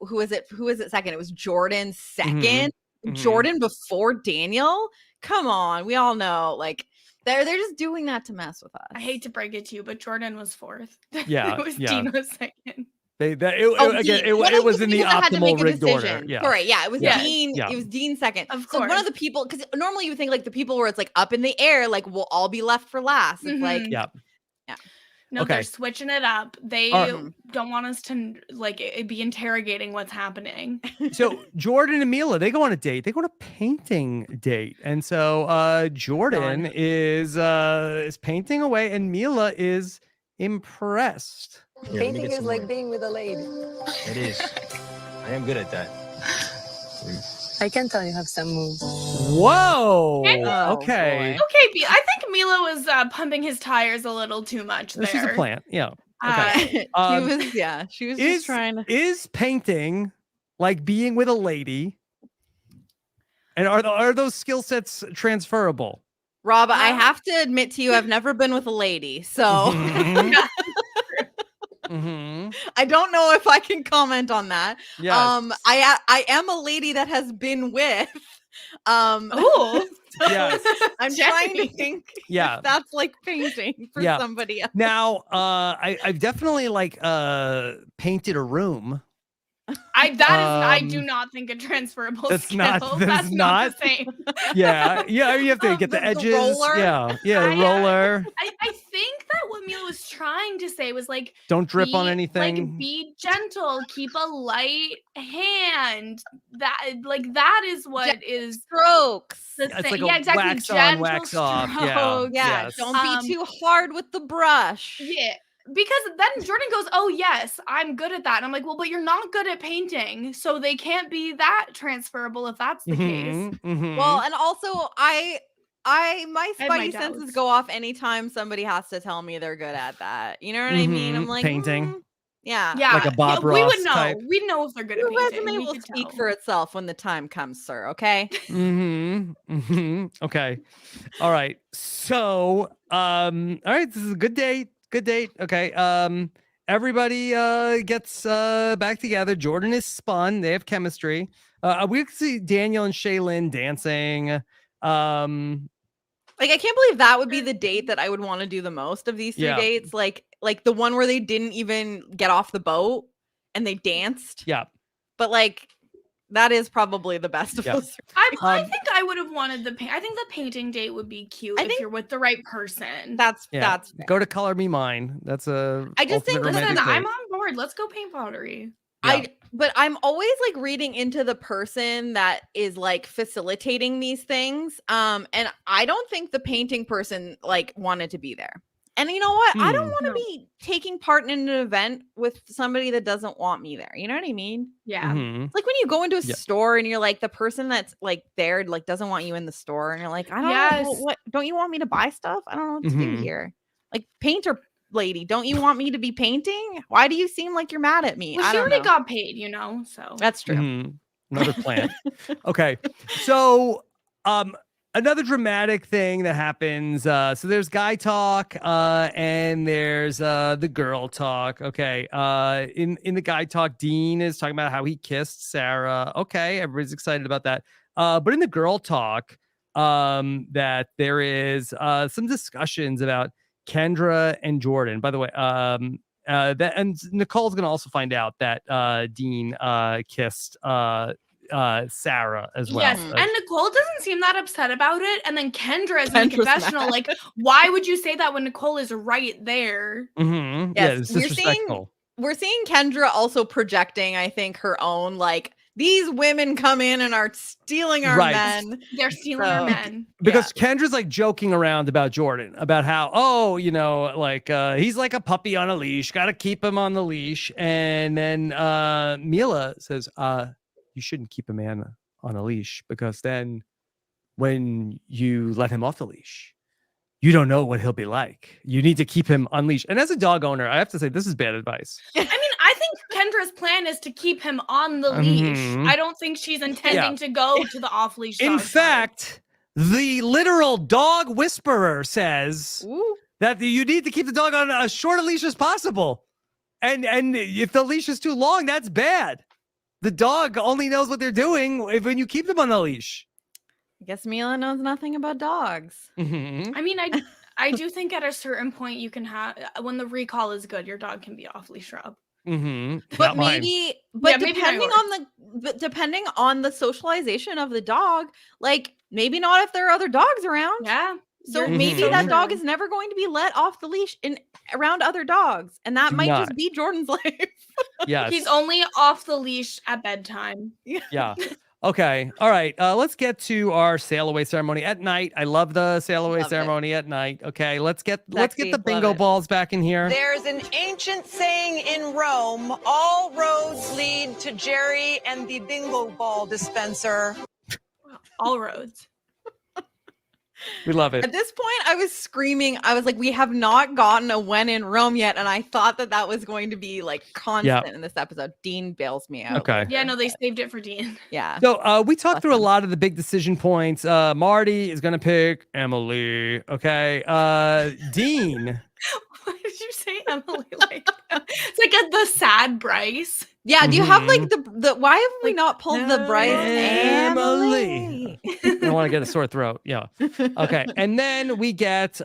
who is it second? It was Jordan 2nd. Mhm. Jordan before Daniel? Come on, we all know like they're just doing that to mess with us. I hate to break it to you, but Jordan was 4th. Yeah, It was yeah. Dean was 2nd. Again, it was in the people that had to make optimal a rigged order. decision. Yeah. Sorry, yeah, it was Yeah. Dean. Yeah. It was Dean second. Of So one course. of the people, because normally you would think like the people where it's like up in the air, like we'll all be left for last. It's like Mhm. Yeah. No, Okay. they're switching it up. They Alright. don't want us to like be interrogating what's happening. So Jordan and Mila, they go on a date. They go on a painting date, and so Jordan is painting away, and Mila is impressed. Painting is like being with a lady. It is. I am good at that. I can tell you have some moves. Whoa. Oh, Okay. boy. Okay, I think Mila was pumping his tires a little too much there. She's a plant. Yeah. Uh, Okay. She was Is just trying to. is painting like being with a lady? And are those skill sets transferable? Rob, I No. have to admit to you, I've never been with a lady, so Mhm. Mhm. I don't know if I can comment on that. Yes. I am a lady that has been with. Oh, so Yes. I'm trying to Jenny. think Yeah. if that's like painting for Yeah. somebody else. Now, I've definitely like painted a room. I do Um, not think a transferable that's skill. not- that's That's not not- the same. Yeah, yeah. You have to get the The edges. roller? Yeah, yeah. The I, roller. I think that what Mila was trying to say was like, Don't drip on be- anything. Like, be gentle, keep a light hand. That is what is Strokes. the It's thing. like a Yeah, exactly. wax on, Gentle wax off. Yeah. Oh yeah, yes. don't be too hard with the brush. Yeah. because then Jordan goes, "Oh yes, I'm good at that." And I'm like, "Well, but you're not good at painting, so they can't be that transferable if that's the case." Well, and also my I have my spidey senses doubts. go off anytime somebody has to tell me they're good at that. You know what I mean? I'm like, Painting. yeah. Yeah, Like a Bob we would Ross know. type. We'd know if they're good Your at painting. resume We will could speak tell. for itself when the time comes, sir. Okay. Okay. All right. So, all right, this is a good date. Good date. Okay. Everybody gets back together. Jordan is spun. They have chemistry. We can see Daniel and Shaylin dancing. Like, I can't believe that would be the date that I would want to do the most of these 3 Yeah. dates. Like the one where they didn't even get off the boat and they danced. Yeah. But like, that is probably the best of Yeah. those 3. I think I would have wanted I think the painting date would be cute if you're with the right person. That's Yeah. Go to Color Me Mine. That's a. I just think- ultimate Listen, romantic I'm date. on board. Let's go paint pottery. Yeah. But I'm always like reading into the person that is like facilitating these things. And I don't think the painting person like wanted to be there. And you know what? I don't want to be taking part in an event with somebody that doesn't want me there. You know what I mean? Yeah. It's like when you go into a Yeah. store and you're like the person that's like there like doesn't want you in the store and you're like, I don't know Yes. what don't you want me to buy stuff? I don't know what to do Mhm. here. Like painter lady, don't you want me to be painting? Why do you seem like you're mad at me? Well, I she don't already know. got paid, you know, so. That's true. Mhm. Another plant. Okay. So another dramatic thing that happens. So there's guy talk and there's the girl talk. Okay. In the guy talk, Dean is talking about how he kissed Sarah. Okay, everybody's excited about that. But in the girl talk, that there is some discussions about Kendra and Jordan. By the way, that and Nicole's gonna also find out that Dean kissed Sarah as well. Yes, and Nicole doesn't seem that upset about it. And then Kendra is in the Kendra's confessional. mad. Like, why would you say that when Nicole is right there? Yeah, Yes, it's we're disrespectful. seeing Kendra also projecting, I think, her own like these women come in and are stealing our Right. men. They're stealing our So- men. Because Kendra's like joking around about Jordan, about how, like he's like a puppy on a leash, got to keep him on the leash. And then Mila says, you shouldn't keep a man on a leash because then when you let him off the leash, you don't know what he'll be like. You need to keep him unleashed. And as a dog owner, I have to say, this is bad advice. I mean, I think Kendra's plan is to keep him on the leash. Mhm. I don't think she's intending to go to the off leash. In fact, the literal dog whisperer says that you need to keep the dog on as short a leash as possible. And if the leash is too long, that's bad. The dog only knows what they're doing when you keep them on the leash. I guess Mila knows nothing about dogs. Mhm. I mean, I do think at a certain point you can have when the recall is good, your dog can be off leash Rob. But Not mine. maybe maybe depending on the socialization of the dog, like maybe not if there are other dogs around. Yeah. So You're maybe so that true. dog is never going to be let off the leash around other dogs, and that Do might not. just be Jordan's life. Yes. He's only off the leash at bedtime. Yeah. Okay. All right. Let's get to our sail away ceremony at night. I love the sail away Love it. ceremony at night. Okay. Let's get Sexy, the love bingo it. balls back in here. There's an ancient saying in Rome, all roads lead to Jerry and the bingo ball dispenser. All roads. We love it. At this point, I was screaming. I was like, we have not gotten a when in Rome yet. And I thought that was going to be like constant in this episode. Dean bails me out. Okay. Yeah, no, they saved it for Dean. Yeah. So we talked through a lot of the big decision points. Marty is gonna pick Emily. Okay. Dean. Why did you say Emily like that? It's like the sad Bryce. Yeah. Do you have like Mm-hmm. the why have we not pulled the Bryce Emily. I don't want to get a sore throat. Yeah. Okay. And then we get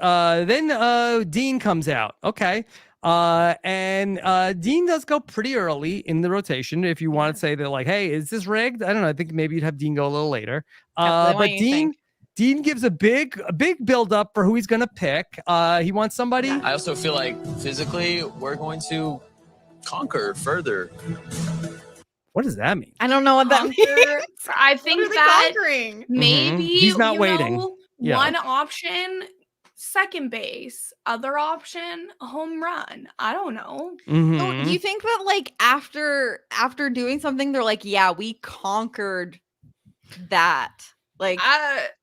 Dean comes out. Okay. And Dean does go pretty early in the rotation. If you want to say that, like, hey, is this rigged? I don't know. I think maybe you'd have Dean go a little later. Definitely. But What do you think? Dean gives a big build up for who he's gonna pick. He wants somebody. I also feel like physically we're going to conquer further. What does that mean? I don't know what that means. Conquer- I think What are we that conquering? maybe He's not you waiting. know, Yeah. one option second base. Other option, home run. I don't know. So Mhm. do you think that like after doing something, they're like, yeah, we conquered that? Like,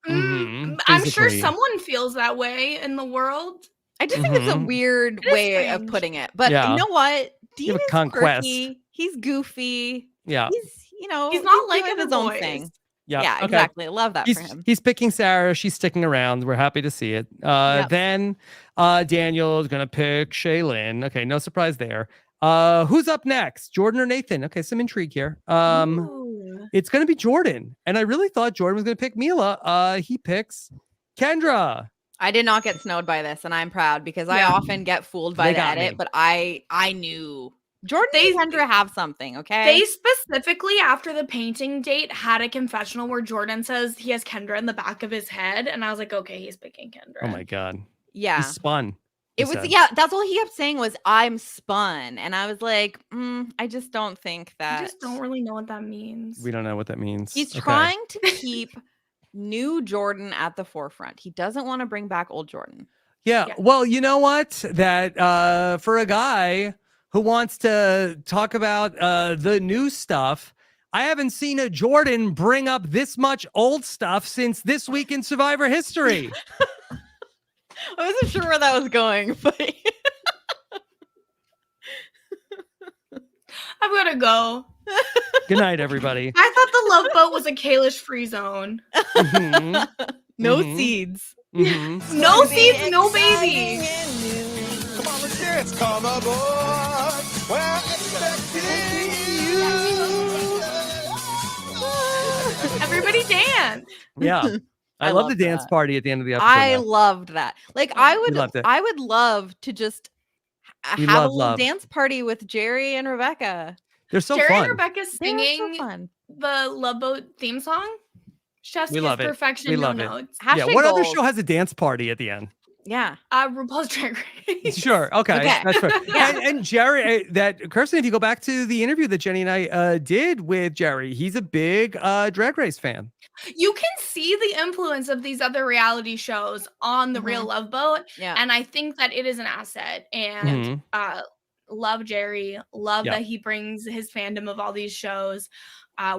Mhm. I'm sure Physically. someone feels that way in the world. I just think it's a Mhm. weird It is way of strange. putting it. But Yeah. you know what? Dean have a is conquest. quirky. He's goofy. Yeah. He's, He's not like doing other his own boys. thing. Yeah. Yeah, Okay. exactly. I love that for him. He's picking Sarah. She's sticking around. We're happy to see it. Yep. Then Daniel is gonna pick Shaylin. Okay, no surprise there. Who's up next? Jordan or Nathan? Okay, some intrigue here. Ooh. It's gonna be Jordan, and I really thought Jordan was gonna pick Mila. He picks Kendra. I did not get snowed by this, and I'm proud because I Yeah. often get fooled by They the got edit. me. But I knew Jordan and Kendra have something. Okay, They specifically, after the painting date, had a confessional where Jordan says he has Kendra in the back of his head, and I was like, okay, he's picking Kendra. Oh my god. yeah. He's spun. It he was said. yeah. That's all he kept saying was I'm spun, and I was like, I just don't think I that. just don't really know what that means. We don't know what that means. He's Okay. trying to keep new Jordan at the forefront. He doesn't want to bring back old Jordan. Yeah. Yeah. Well, you know what? That for a guy who wants to talk about the new stuff, I haven't seen a Jordan bring up this much old stuff since This Week in Survivor History. I wasn't sure where that was going, but I'm gonna go. Good night, everybody. I thought the Love Boat was a Kalish free zone. Mhm. no Mhm. seeds. Mhm. No seeds, no baby. Come on, let's dance. Come aboard. We're expecting you. Everybody dance. Yeah. I I love the love dance that. party at the end of the episode. I though. loved that. Like loved it. I would love to just We have a love little love. dance party with Jerry and Rebecca. They're so Jerry fun. and Rebecca They are so singing fun. the Love Boat theme song. Chef's We kiss love it. perfection, We no love it. notes. Yeah. Hashtag What other goals. show has a dance party at the end? Yeah. RuPaul's Drag Race. Sure. Okay. Okay. That's fair. Yeah. And Jerry, Kirsten, if you go back to the interview that Jenny and I did with Jerry, he's a big Drag Race fan. You can see the influence of these other reality shows on the Real Love Boat, Yeah. and I think that it is an asset. And love Jerry, love Yeah. that he brings his fandom of all these shows.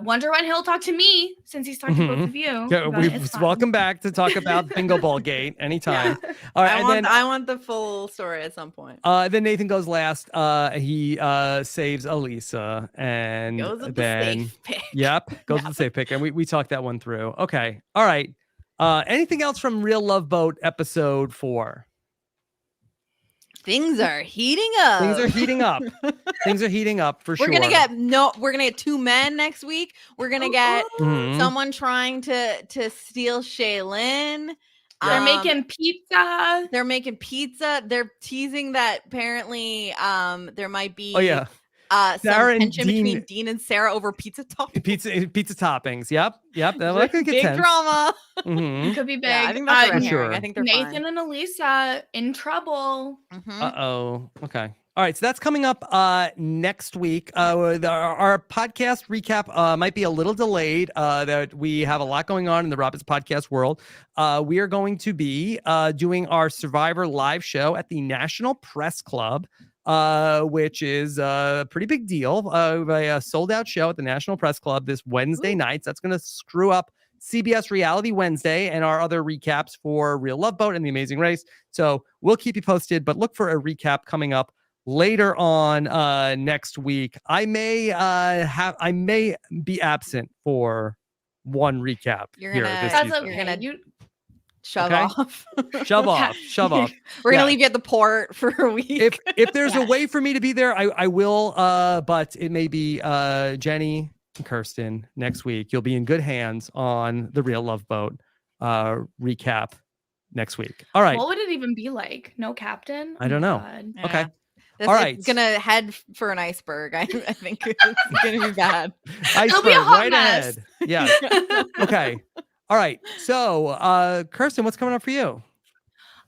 Wonder when he'll talk to me since he's talked to both of you. Yeah, but it's fine. welcome back to talk about Bingo Ball Gate anytime. All right. I want the full story at some point. Then Nathan goes last. He saves Elisa, and Goes with then the safe pick. Yep, goes with the safe pick, and we talked that one through. Okay, all right. Anything else from Real Love Boat episode 4? Things are heating up. Things are heating up. Things are heating up for We're sure. gonna get 2 men next week. We're gonna get Mhm. someone trying to steal Shaylin. They're making pizza. They're making pizza. They're teasing that apparently there might be Oh yeah, some Sarah and tension between Dean- Dean and Sarah over pizza toppings. pizza toppings. Yep. That could get Big tense. drama. Mhm. Could be big. Yeah, I think that's For what I'm sure. hearing. I think they're Nathan fine. and Elisa in trouble. Uh-oh. Okay. All right. So that's coming up next week. Our podcast recap might be a little delayed. That we have a lot going on in the Roberts podcast world. We are going to be doing our Survivor live show at the National Press Club, which is a pretty big deal. A sold out show at the National Press Club this Wednesday night. So that's going to screw up CBS Reality Wednesday and our other recaps for Real Love Boat and The Amazing Race. So we'll keep you posted, but look for a recap coming up later on next week. I may be absent for one recap You're here gonna- this That's season. You're gonna okay. shove Okay. off. Shove off. We're gonna Yeah. leave you at the port for a week. If there's a way for me to be there, I will. But it may be Jenny and Kirsten next week. You'll be in good hands on the Real Love Boat recap next week. All right. What would it even be like? No captain? I don't Oh know. my God. Yeah. Okay. This All is right. gonna head for an iceberg. I think it's gonna be bad. It'll be a Iceberg hot right mess. ahead. Yeah. Okay. All right. So, Kirsten, what's coming up for you?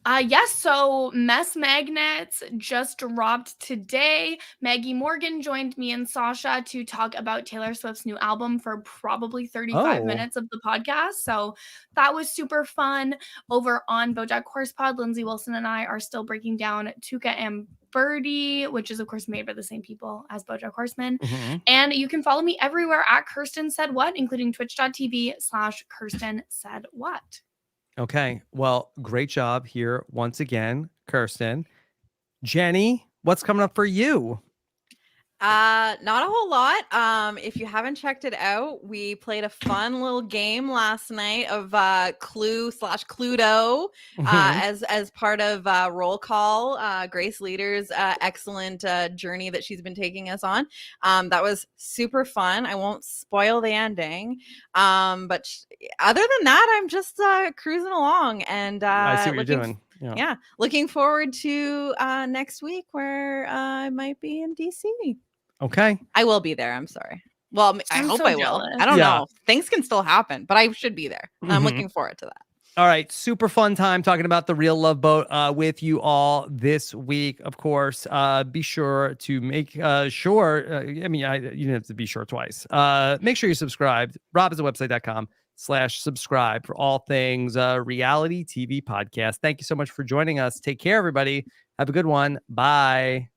Yes, so Mess Magnets just dropped today. Maggie Morgan joined me and Sasha to talk about Taylor Swift's new album for probably 35 minutes of the podcast. So that was super fun. Over on BoJack Horsepod, Lindsay Wilson and I are still breaking down Tuca and Birdie, which is of course made by the same people as BoJack Horseman. And you can follow me everywhere at Kirsten Said What, including twitch.tv/Kirsten Said What. Okay. Well, great job here once again, Kirsten. Jenny, what's coming up for you? Not a whole lot. If you haven't checked it out, we played a fun little game last night of Clue/Cluedo as part of Roll Call, Grace Leader's excellent journey that she's been taking us on. That was super fun. I won't spoil the ending, but other than that, I'm just cruising along, and I see what you're doing. Yeah, looking forward to next week where I might be in DC. Okay. I will be there. I'm sorry. Well, I hope so I will. jealous. I don't know. Things can still happen, but I should be there. I'm looking forward to that. All right. Super fun time talking about the Real Love Boat with you all this week. Of course, be sure to make sure. You didn't have to be sure twice. Make sure you're subscribed. robisawebsite.com/subscribe for all things reality TV podcast. Thank you so much for joining us. Take care, everybody. Have a good one. Bye.